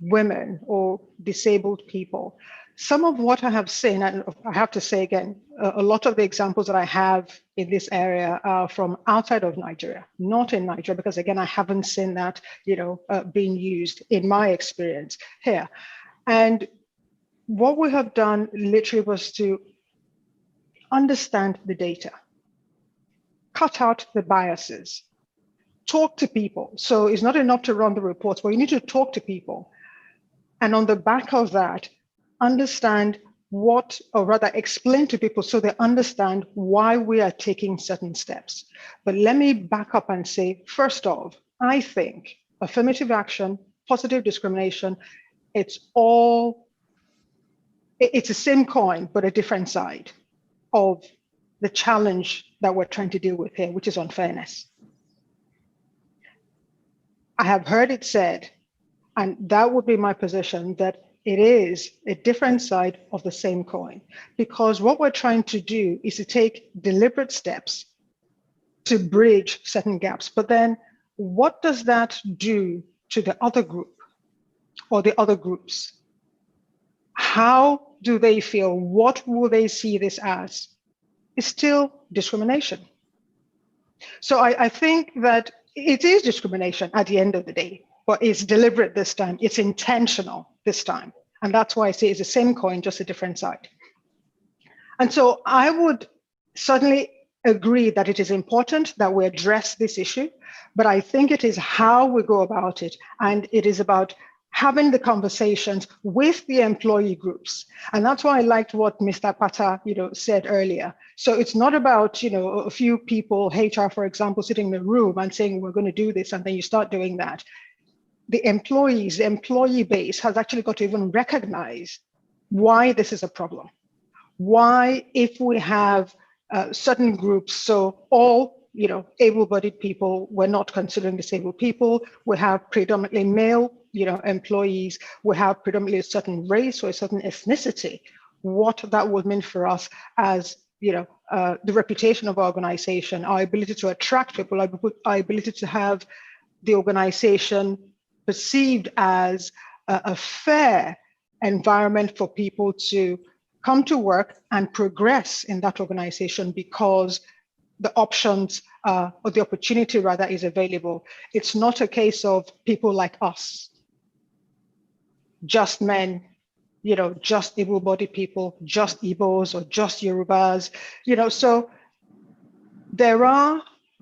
women or disabled people, some of what I have seen, and I have to say again, a lot of the examples that I have in this area are from outside of Nigeria, not in Nigeria, because again, I haven't seen that being used in my experience here. And what we have done literally was to understand the data, cut out the biases, talk to people. So it's not enough to run the reports, but you need to talk to people. And on the back of that, understand what, or rather explain to people so they understand why we are taking certain steps. But let me back up and say, first off, I think affirmative action, positive discrimination, it's the same coin, but a different side of the challenge that we're trying to deal with here, which is unfairness. I have heard it said, and that would be my position, that it is a different side of the same coin, because what we're trying to do is to take deliberate steps to bridge certain gaps. But then what does that do to the other group or the other groups? How do they feel? What will they see this as? It's still discrimination. So I think that it is discrimination at the end of the day, but it's deliberate this time. It's intentional this time. And that's why I say it's the same coin, just a different side. And so I would certainly agree that it is important that we address this issue, but I think it is how we go about it. And it is about having the conversations with the employee groups. And that's why I liked what Mr. Pata, said earlier. So it's not about, a few people, HR, for example, sitting in a room and saying, we're going to do this, and then you start doing that. The employees, the employee base has actually got to even recognize why this is a problem. Why, if we have certain groups. So all, able-bodied people, we're not considering disabled people. We have predominantly male, employees. We have predominantly a certain race or a certain ethnicity. What that would mean for us as, the reputation of our organization, our ability to attract people, our ability to have the organization perceived as a fair environment for people to come to work and progress in that organization because the options or the opportunity rather is available. It's not a case of people like us, just men, just able-bodied people, just Igbos or just Yorubas, so there are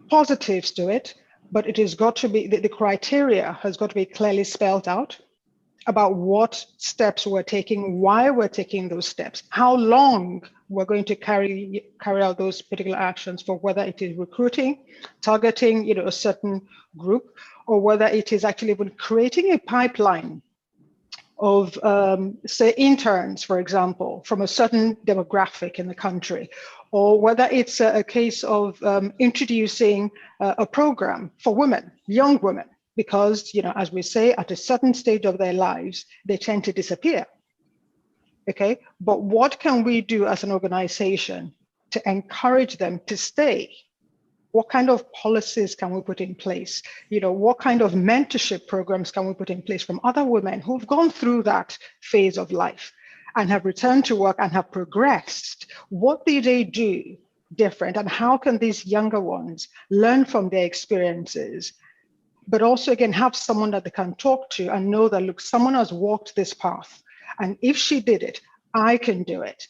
positives to it, but it has got to be, the criteria has got to be clearly spelled out about what steps we're taking, why we're taking those steps, how long we're going to carry out those particular actions for, whether it is recruiting, targeting, a certain group, or whether it is actually even creating a pipeline of, say, interns, for example, from a certain demographic in the country, or whether it's a case of introducing a program for women, young women, because, as we say, at a certain stage of their lives, they tend to disappear. Okay, but what can we do as an organization to encourage them to stay? What kind of policies can we put in place? What kind of mentorship programs can we put in place from other women who've gone through that phase of life and have returned to work and have progressed? What did they do different? And how can these younger ones learn from their experiences, but also, again, have someone that they can talk to and know that, look, someone has walked this path. And if she did it, I can do it.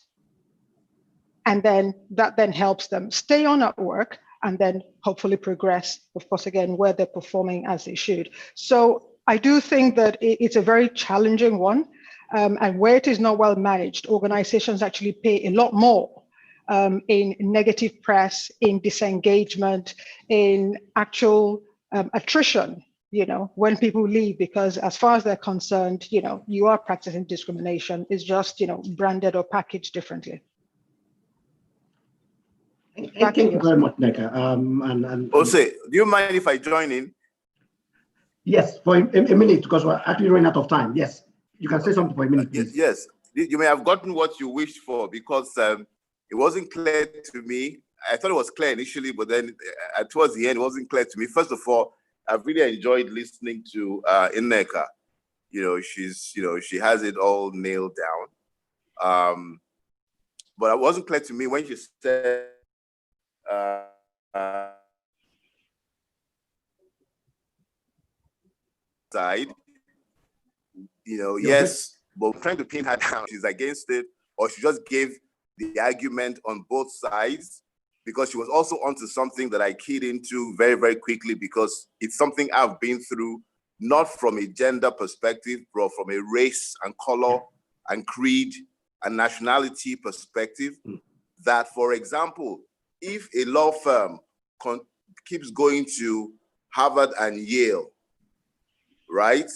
And then that then helps them stay on at work and then hopefully progress, of course, again, where they're performing as they should. So I do think that it's a very challenging one. And where it is not well managed, organizations actually pay a lot more in negative press, in disengagement, in actual attrition, when people leave, because as far as they're concerned, you are practicing discrimination. It's just, branded or packaged differently. Thank you very much, Nneka. Jose, do you mind if I join in? Yes, for a minute, because we're actually running out of time. Yes, you can say something for a minute, please. Yes, you may have gotten what you wished for, because it wasn't clear to me. I thought it was clear initially, but then towards the end, it wasn't clear to me. First of all, I've really enjoyed listening to Nneka. She has it all nailed down. But it wasn't clear to me when she said side, yes, but we're trying to pin her down. She's against it, or she just gave the argument on both sides, because she was also onto something that I keyed into very, very quickly, because it's something I've been through, not from a gender perspective, but from a race and color and creed and nationality perspective. That, for example, if a law firm keeps going to Harvard and Yale, right,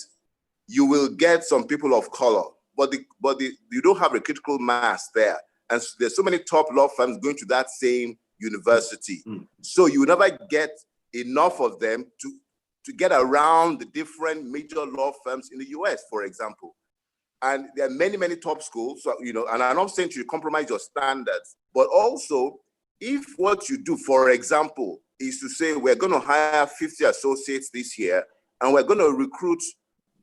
you will get some people of color, but you don't have a critical mass there. And there's so many top law firms going to that same university. So you will never get enough of them to get around the different major law firms in the US, for example. And there are many, many top schools, so, and I'm not saying to compromise your standards, but also if what you do, for example, is to say, we're going to hire 50 associates this year, and we're going to recruit,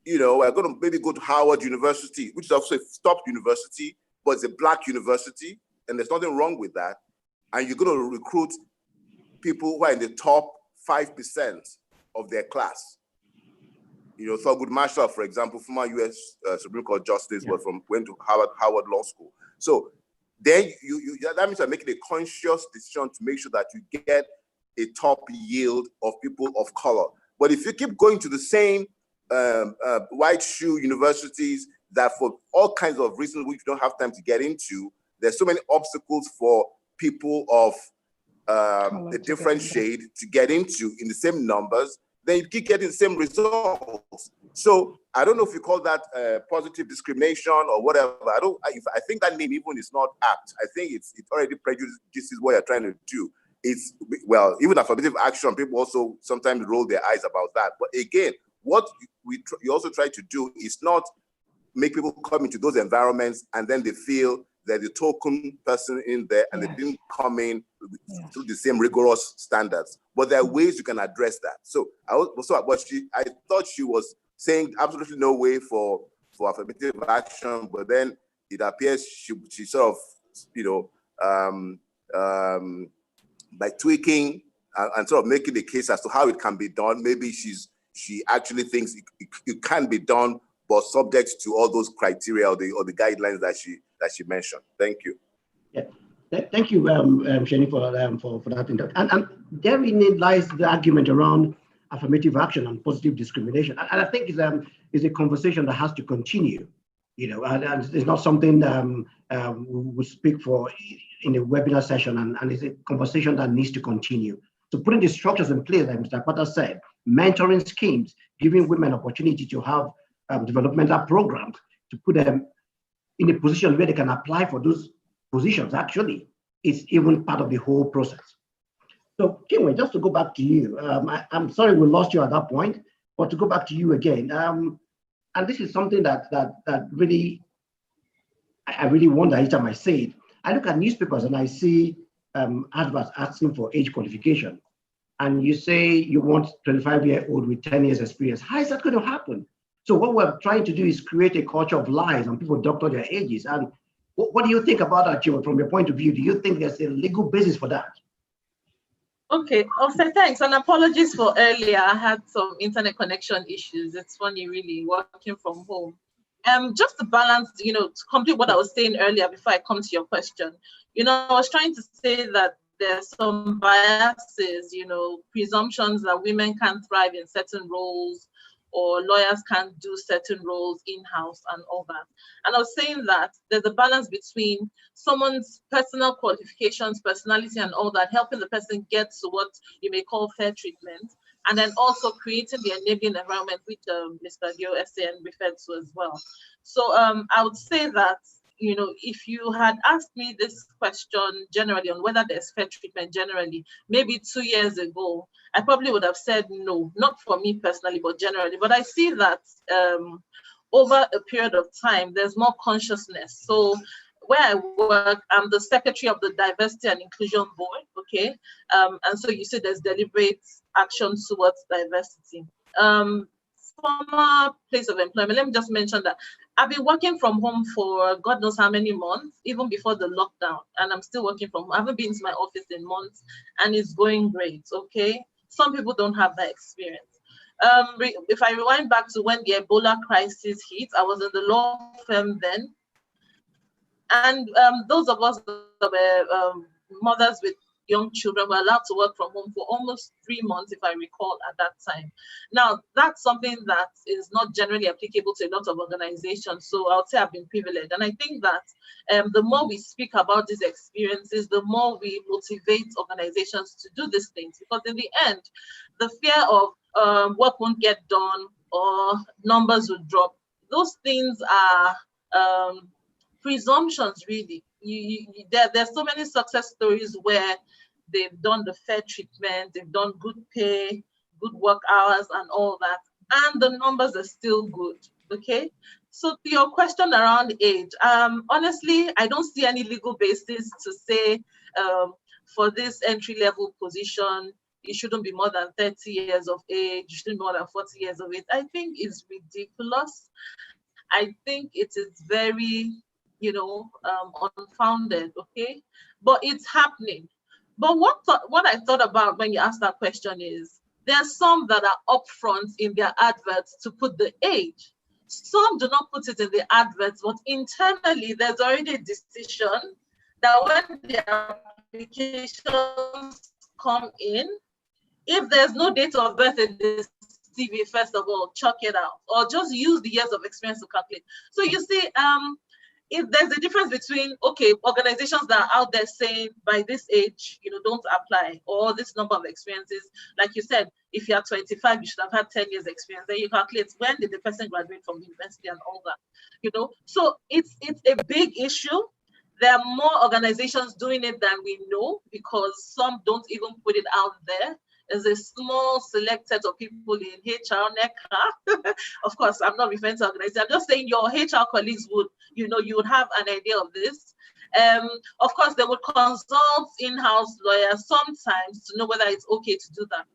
we're going to maybe go to Howard University, which is also a top university, but it's a Black university, and there's nothing wrong with that. And you're going to recruit people who are in the top 5% of their class. Thurgood Marshall, for example, former U.S. Supreme Court Justice, went to Howard Law School. So then that means you're making a conscious decision to make sure that you get a top yield of people of color. But if you keep going to the same white shoe universities that, for all kinds of reasons which we don't have time to get into, there's so many obstacles for people of a different shade to get into in the same numbers, then you keep getting the same results. So I don't know if you call that positive discrimination or whatever. I think that name even is not apt. I think it already prejudices what you're trying to do. It's, well, even affirmative action, people also sometimes roll their eyes about that. But again, what you also try to do is not make people come into those environments and then they feel they're the token person in there and they didn't come in through the same rigorous standards. But there are ways you can address that. So I thought she was saying absolutely no way for affirmative action, but then it appears she sort of, by tweaking and sort of making the case as to how it can be done, maybe she actually thinks it can be done, but subject to all those criteria or the guidelines that she mentioned. Thank you. Yeah, thank you, Shani, for that. And therein lies the argument around affirmative action and positive discrimination. And I think it's a conversation that has to continue. You know, and it's not something we speak for in a webinar session, and it's a conversation that needs to continue. So putting the structures in place, like Mr. Potter said, mentoring schemes, giving women opportunity to have developmental programs to put them in a position where they can apply for those positions, actually, is even part of the whole process. So, Kinwe, just to go back to you, I'm sorry we lost you at that point, but to go back to you again, and this is something that really, I really wonder each time I say it. I look at newspapers and I see adverts asking for age qualification, and you say you want 25-year-old with 10 years experience. How is that going to happen? So what we're trying to do is create a culture of lies and people doctor their ages. And what do you think about that, Joe, from your point of view? Do you think there's a legal basis for that? Okay, also thanks, and apologies for earlier. I had some internet connection issues. It's funny, really, working from home. Just to balance, to complete what I was saying earlier before I come to your question, I was trying to say that there's some biases, presumptions that women can't thrive in certain roles, or lawyers can't do certain roles in-house and all that. And I was saying that there's a balance between someone's personal qualifications, personality, and all that, helping the person get to what you may call fair treatment, and then also creating the enabling environment, which Mr. Dio SN referred to as well. So I would say that, if you had asked me this question generally on whether there's fair treatment generally, maybe 2 years ago, I probably would have said no, not for me personally, but generally. But I see that over a period of time, there's more consciousness. So where I work, I'm the secretary of the Diversity and Inclusion Board, okay? And so you see there's deliberate action towards diversity. Former place of employment, let me just mention that I've been working from home for God knows how many months, even before the lockdown, and I'm still working from home. I haven't been to my office in months, and it's going great, okay? Some people don't have that experience. If I rewind back to when the Ebola crisis hit, I was in the law firm then, and those of us that were mothers with young children were allowed to work from home for almost 3 months, if I recall, at that time. Now, that's something that is not generally applicable to a lot of organizations, so I would say I've been privileged. And I think that the more we speak about these experiences, the more we motivate organizations to do these things, because in the end, the fear of work won't get done or numbers will drop, those things are presumptions, really. There's so many success stories where they've done the fair treatment, they've done good pay, good work hours and all that, and the numbers are still good, okay? So to your question around age, honestly, I don't see any legal basis to say for this entry-level position, you shouldn't be more than 30 years of age, you shouldn't be more than 40 years of age. I think it's ridiculous. I think it is very, unfounded, okay? But it's happening. But what I thought about when you asked that question is, there are some that are upfront in their adverts to put the age. Some do not put it in the adverts, but internally there's already a decision that when the applications come in, if there's no date of birth in this CV, first of all, chuck it out, or just use the years of experience to calculate. So you see, if there's a difference between, okay, organizations that are out there saying by this age, don't apply, or this number of experiences, like you said, if you're 25, you should have had 10 years experience. Then you calculate when did the person graduate from university and all that, So it's a big issue. There are more organizations doing it than we know, because some don't even put it out there. There's a small select set of people in HR, NECA. Of course, I'm not referring to organizations. I'm just saying your HR colleagues would, you would have an idea of this. Of course, they would consult in-house lawyers sometimes to know whether it's okay to do that,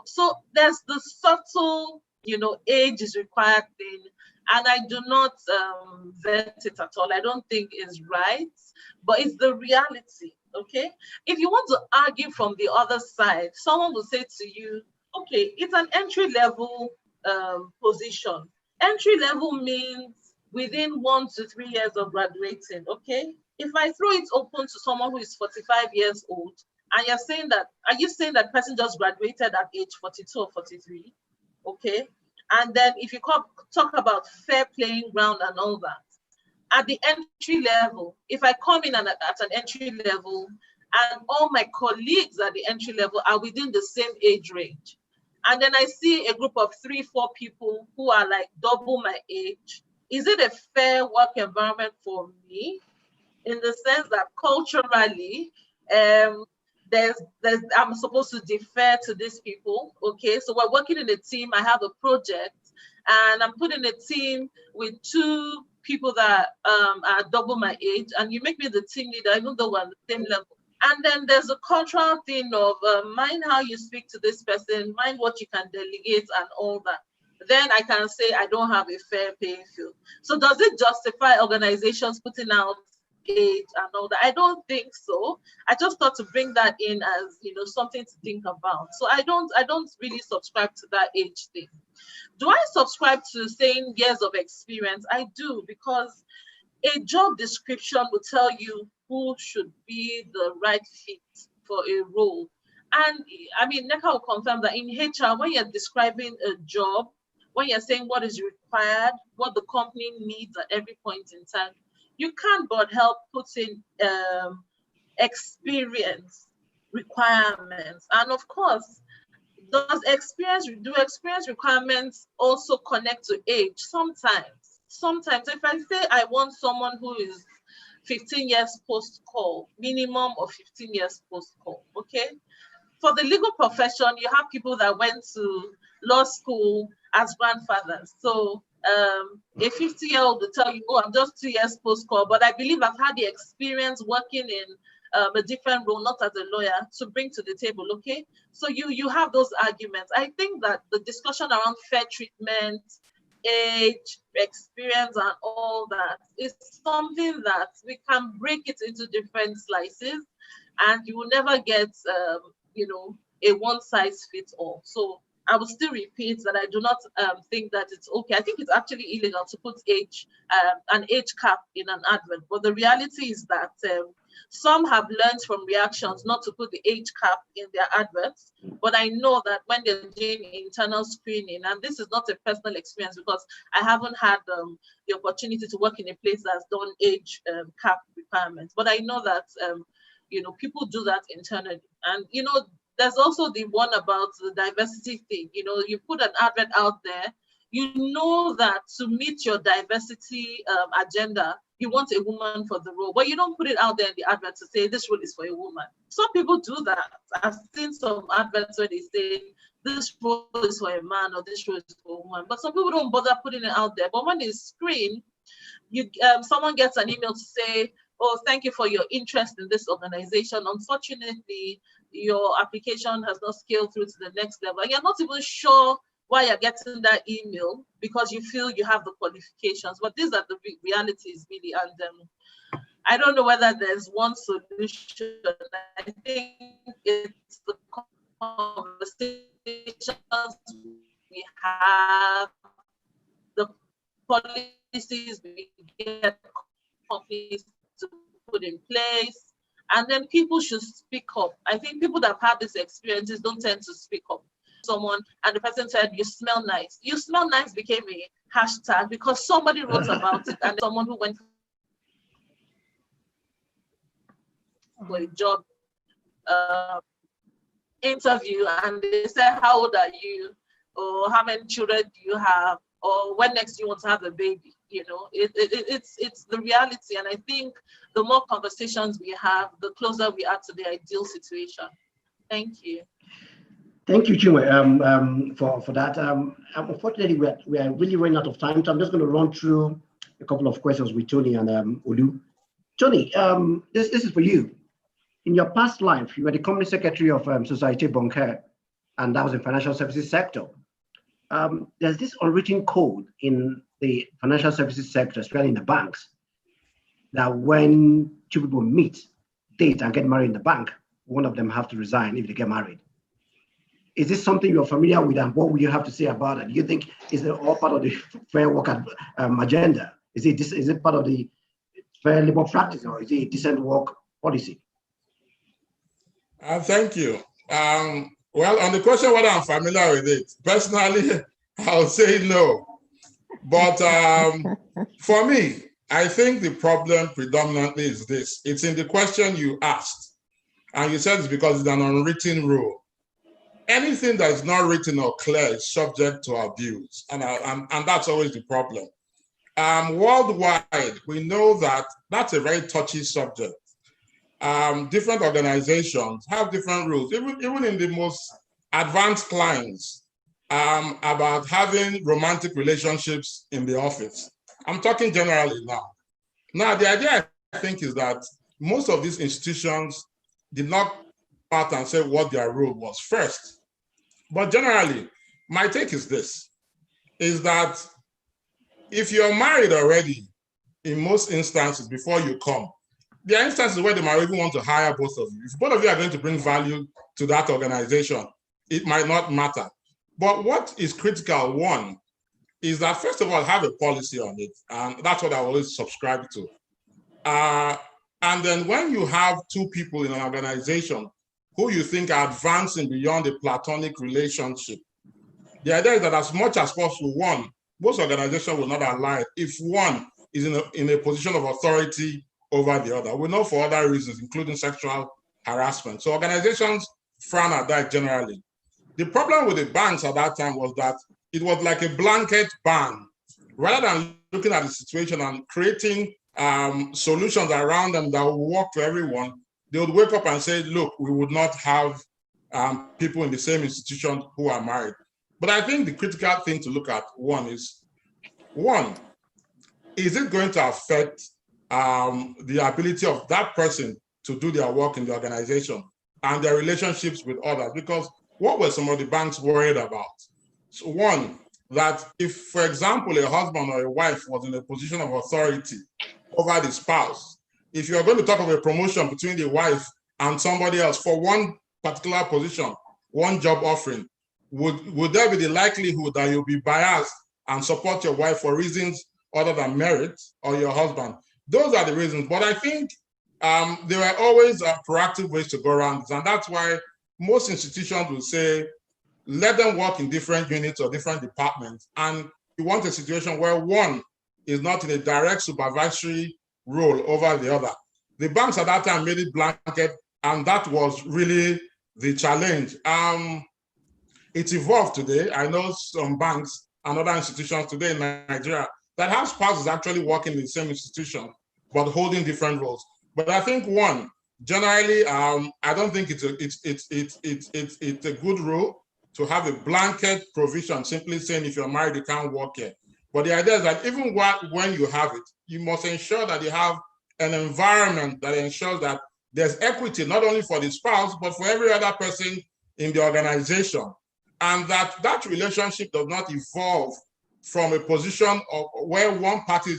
So there's the subtle, age is required thing. And I do not vet it at all. I don't think it's right, but it's the reality, okay? If you want to argue from the other side, someone will say to you, okay, it's an entry-level position. Entry-level means within 1 to 3 years of graduating, okay? If I throw it open to someone who is 45 years old, and you're saying that, are you saying that person just graduated at age 42 or 43, okay? And then if you talk about fair playing ground and all that, at the entry level, if I come in at an entry level and all my colleagues at the entry level are within the same age range, and then I see a group of 3-4 people who are like double my age, is it a fair work environment for me? In the sense that culturally, I'm supposed to defer to these people, okay? So we're working in a team, I have a project, and I'm putting a team with 2 people that are double my age, and you make me the team leader, even though we're on the same level. And then there's a cultural thing of mind how you speak to this person, mind what you can delegate and all that. Then I can say I don't have a fair playing field. So does it justify organizations putting out age and all that? I don't think so. I just thought to bring that in as something to think about. So I don't really subscribe to that age thing. Do I subscribe to saying years of experience? I do, because a job description will tell you who should be the right fit for a role. And I mean, NECA will confirm that in HR, when you're describing a job, when you're saying what is required, what the company needs at every point in time, you can't but help putting experience requirements. And of course, do experience requirements also connect to age? Sometimes if I say I want someone who is 15 years post-call, minimum of 15 years post-call, okay? For the legal profession, you have people that went to law school as grandfathers. So a 50-year-old will tell you, oh, I'm just 2 years post-call, but I believe I've had the experience working in a different role, not as a lawyer, to bring to the table, okay? So you have those arguments. I think that the discussion around fair treatment, age, experience, and all that is something that we can break it into different slices, and you will never get, a one-size-fits-all. So I will still repeat that I do not think that it's okay. I think it's actually illegal to put an age cap in an advert. But the reality is that some have learned from reactions not to put the age cap in their adverts. But I know that when they're doing internal screening, and this is not a personal experience because I haven't had the opportunity to work in a place that's done age cap requirements. But I know that people do that internally, and there's also the one about the diversity thing. You put an advert out there, that to meet your diversity agenda, you want a woman for the role, but you don't put it out there in the advert to say this role is for a woman. Some people do that. I've seen some adverts where they say this role is for a man or this role is for a woman, but some people don't bother putting it out there. But when they screen, someone gets an email to say, oh, thank you for your interest in this organization. Unfortunately, your application has not scaled through to the next level. And you're not even sure why you're getting that email because you feel you have the qualifications. But these are the realities, really. And I don't know whether there's one solution. I think it's the conversations we have, the policies we get companies to put in place, and then people should speak up. I think people that have had these experiences don't tend to speak up. Someone and the person said, you smell nice. You smell nice became a hashtag because somebody wrote about it, and someone who went for a job interview, and they say, how old are you, or how many children do you have, or when next you want to have a baby? It's the reality. And I think the more conversations we have, the closer we are to the ideal situation. Thank you. Thank you, Chinwe, for that. Unfortunately, we are really running out of time, so I'm just going to run through a couple of questions with Tony and Olu. Tony, this is for you. In your past life, you were the company secretary of Société Bancaire, and that was the financial services sector. There's this unwritten code in the financial services sector, especially in the banks, that when two people meet, date, and get married in the bank, one of them have to resign if they get married. Is this something you're familiar with, and what would you have to say about it? Do you think is it all part of the fair work agenda? Is it part of the fair labor practice, or is it a decent work policy? Thank you. Well, on the question whether I'm familiar with it, personally, I'll say no. But for me, I think the problem predominantly is this. It's in the question you asked, and you said it's because it's an unwritten rule. Anything that is not written or clear is subject to abuse, and that's always the problem. Worldwide, we know that that's a very touchy subject. Different organizations have different rules, even in the most advanced clients, about having romantic relationships in the office. I'm talking generally now. Now, the idea, I think, is that most of these institutions did not come out and say what their rule was first. But generally, my take is this, is that if you're married already, in most instances, before you come, there are instances where they might even want to hire both of you. If both of you are going to bring value to that organization, it might not matter. But what is critical, one, is that first of all, have a policy on it. And that's what I always subscribe to. And then when you have two people in an organization who you think are advancing beyond a platonic relationship, the idea is that as much as possible, one, most organizations will not allow it if one is in a position of authority over the other. We know for other reasons, including sexual harassment. So organizations frown at that generally. The problem with the banks at that time was that it was like a blanket ban. Rather than looking at the situation and creating solutions around them that will work for everyone, they would wake up and say, look, we would not have people in the same institution who are married. But I think the critical thing to look at, is it going to affect the ability of that person to do their work in the organization and their relationships with others? Because what were some of the banks worried about? So one, that if, for example, a husband or a wife was in a position of authority over the spouse, if you're going to talk of a promotion between the wife and somebody else for one particular position, one job offering, would there be the likelihood that you'll be biased and support your wife for reasons other than merit, or your husband? Those are the reasons. But I think there are always proactive ways to go around this. And that's why most institutions will say, let them work in different units or different departments. And you want a situation where one is not in a direct supervisory role over the other. The banks at that time made it blanket, and that was really the challenge. It's evolved today. I know some banks and other institutions today in Nigeria that have spouses actually working in the same institution, but holding different roles. But I think one, generally, I don't think it's a good rule to have a blanket provision simply saying if you're married, you can't work here. But the idea is that even when you have it, you must ensure that you have an environment that ensures that there's equity, not only for the spouse, but for every other person in the organization. And that relationship does not evolve from a position of where one party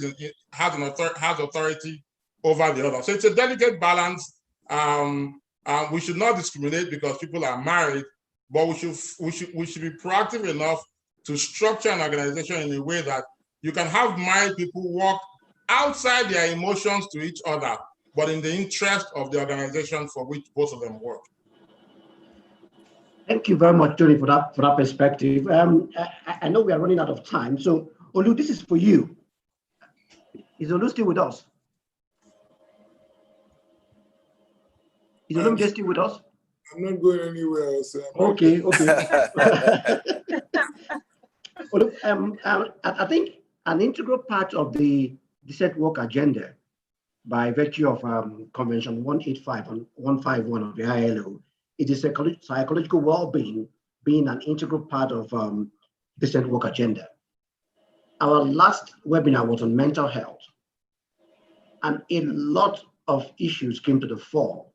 has authority over the other. So it's a delicate balance. We should not discriminate because people are married, but we should be proactive enough to structure an organization in a way that you can have married people work outside their emotions to each other, but in the interest of the organization for which both of them work. Thank you very much, Tony, for that perspective. I know we are running out of time, so Olu, this is for you. Is Olu still with us? Is Olumide still with us? I'm not going anywhere else. Okay. Well, I think an integral part of the decent work agenda, by virtue of Convention 185 and 151 of the ILO, it is psychological well-being being an integral part of decent work agenda. Our last webinar was on mental health, and a lot of issues came to the fore.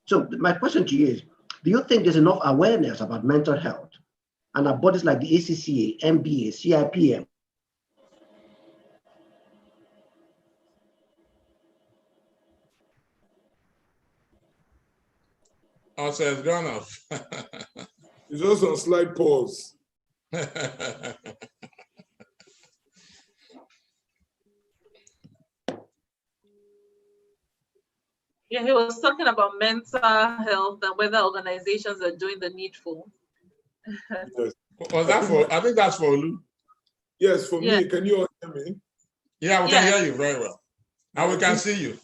So my question to you is, do you think there's enough awareness about mental health and at bodies like the ACCA, MBA, CIPM? Oh, so it's gone off. It's just on slight pause. Yeah, he was talking about mental health and whether organizations are doing the needful. Yes. Was that for? I think that's for Olu. Yes, for me. Can you all hear me? Yeah, we can hear you very well. And we can see you.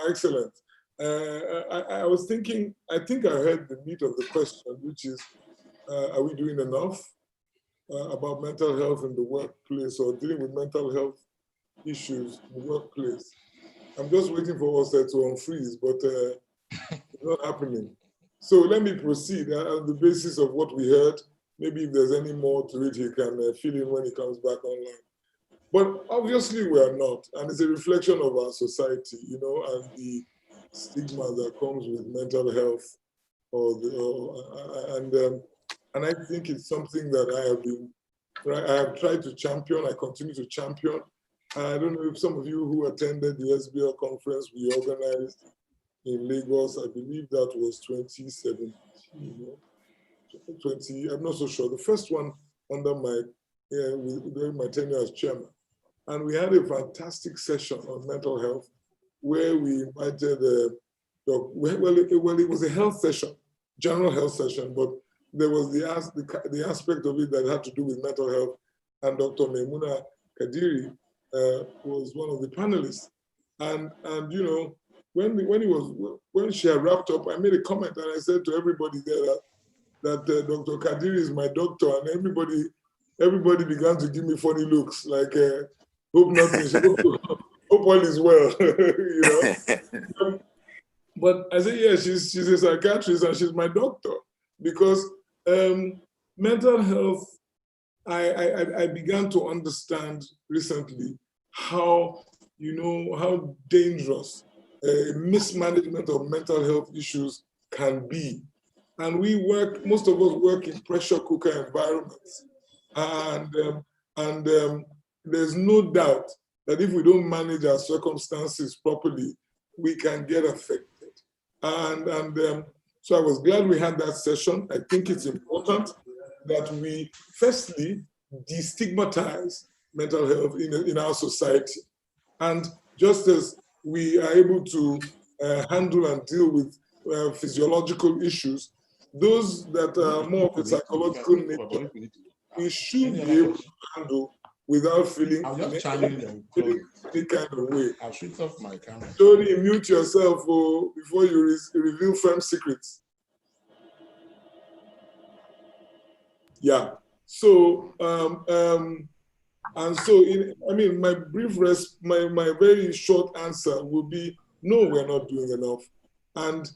Excellent. I was thinking, I think I heard the meat of the question, which is, are we doing enough about mental health in the workplace or dealing with mental health issues in the workplace? I'm just waiting for us to unfreeze, but it's not happening. So let me proceed on the basis of what we heard. Maybe if there's any more to it, he can fill in when he comes back online. But obviously we are not, and it's a reflection of our society, you know, and the stigma that comes with mental health, and I think it's something that I have tried to champion. I continue to champion. I don't know if some of you who attended the SBL conference we organized in Lagos, I believe that was 2017, I'm not so sure. The first one under during my tenure as chairman. And we had a fantastic session on mental health where we invited, it was a health session, general health session, but there was the aspect of it that had to do with mental health. And Dr. Maimuna Kadiri was one of the panelists. And you know, when she had wrapped up, I made a comment and I said to everybody there that Dr. Kadiri is my doctor, and everybody began to give me funny looks, like hope nothing, hope all is well, you know. But I said, yeah, she's a psychiatrist and she's my doctor, because mental health, I began to understand recently how, you know, how dangerous mismanagement of mental health issues can be. And most of us work in pressure cooker environments. And there's no doubt that if we don't manage our circumstances properly, we can get affected. And so I was glad we had that session. I think it's important that we firstly destigmatize mental health in our society. And just as we are able to handle and deal with physiological issues, those that are more of a psychological nature, we should be able to handle without feeling any kind of way. I'll switch off my camera. Tony, mute yourself before you reveal firm secrets. Yeah. So, and so, my very short answer will be, no, we're not doing enough. And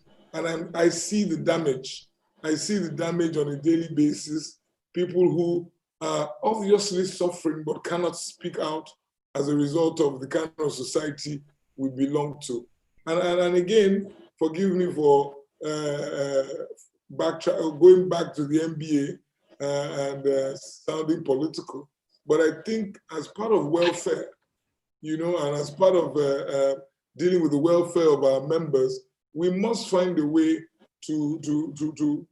I see the damage. I see the damage on a daily basis. People who are obviously suffering but cannot speak out as a result of the kind of society we belong to. And again, forgive me for going back to the MBA and sounding political, but I think as part of welfare, you know, and as part of dealing with the welfare of our members, we must find a way to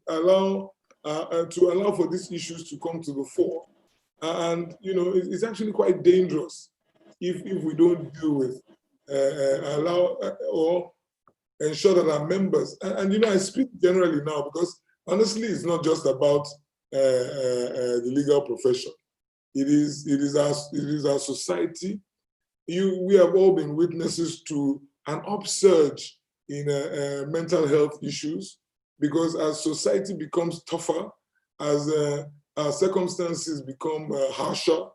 allow for these issues to come to the fore. And you know, it's actually quite dangerous if we don't deal with or ensure that our members, and you know, I speak generally now because honestly, it's not just about the legal profession. It is our society. We have all been witnesses to an upsurge in mental health issues, because as society becomes tougher, as our circumstances become harsher,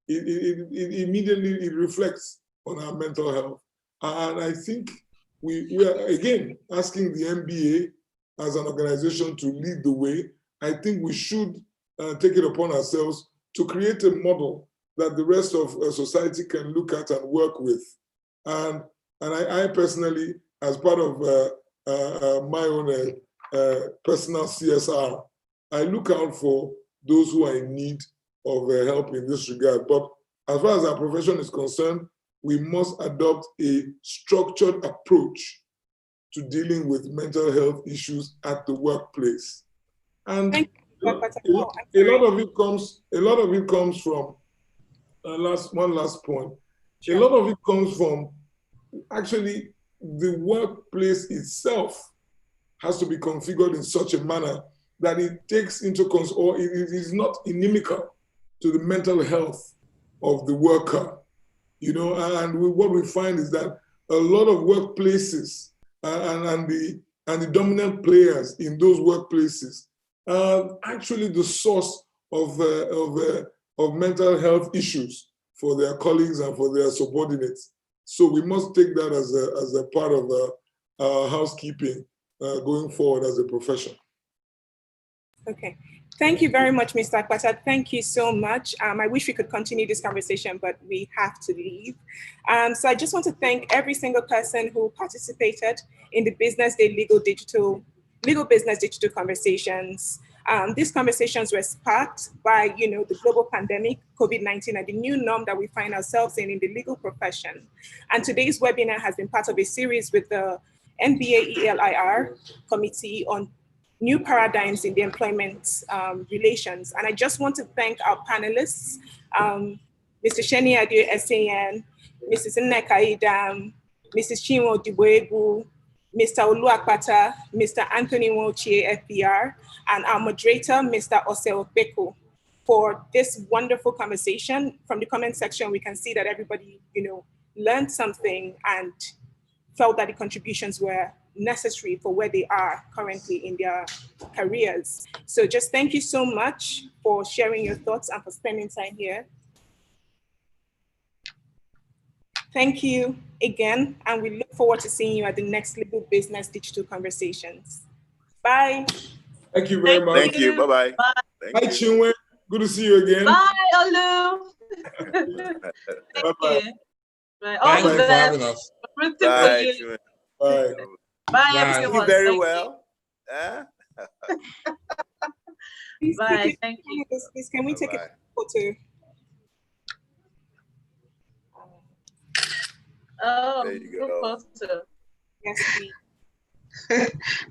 it immediately reflects on our mental health. And I think we are, again, asking the NBA as an organization to lead the way. I think we should take it upon ourselves to create a model that the rest of society can look at and work with. And I personally, as part of my own personal CSR, I look out for those who are in need of help in this regard. But as far as our profession is concerned, we must adopt a structured approach to dealing with mental health issues at the workplace. And a lot of it comes from one last point. Sure. A lot of it comes from actually the workplace itself has to be configured in such a manner that it takes into account, or it is not inimical to the mental health of the worker. You know, and what we find is that a lot of workplaces and the dominant players in those workplaces are actually the source of mental health issues for their colleagues and for their subordinates. So we must take that as a part of our housekeeping going forward as a profession. Okay. Thank you very much, Mr. Akpata. Thank you so much. I wish we could continue this conversation, but we have to leave. So I just want to thank every single person who participated in the Business Day Legal Business Digital Conversations. These conversations were sparked by, the global pandemic, COVID-19, and the new norm that we find ourselves in the legal profession. And today's webinar has been part of a series with the NBA ELIR Committee on New Paradigms in the Employment Relations. And I just want to thank our panelists, Mr. Sheni Adio Eseyan, Mrs. Nneka Idam, Mrs. Chinwo Diboegu, Mr. Olu Akpata, Mr. Anthony Nwochie, FBR, and our moderator, Mr. Ose Okbeko, for this wonderful conversation. From the comment section, we can see that everybody, learned something and felt that the contributions were necessary for where they are currently in their careers. So just thank you so much for sharing your thoughts and for spending time here. Thank you again, and we look forward to seeing you at the next Legal Business Digital Conversations. Bye. Thank you very much. Thank you. Bye-bye. Bye, Chinwe. Good to see you again. Bye, Olu. Bye-bye. All the Thank you for best. having us. Bye. Bye. Bye, Bye. everyone. You very Thank well. Please, Bye. Thank you. Please, can we take a photo? Oh, there you good go. photo. Yes, please.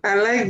I like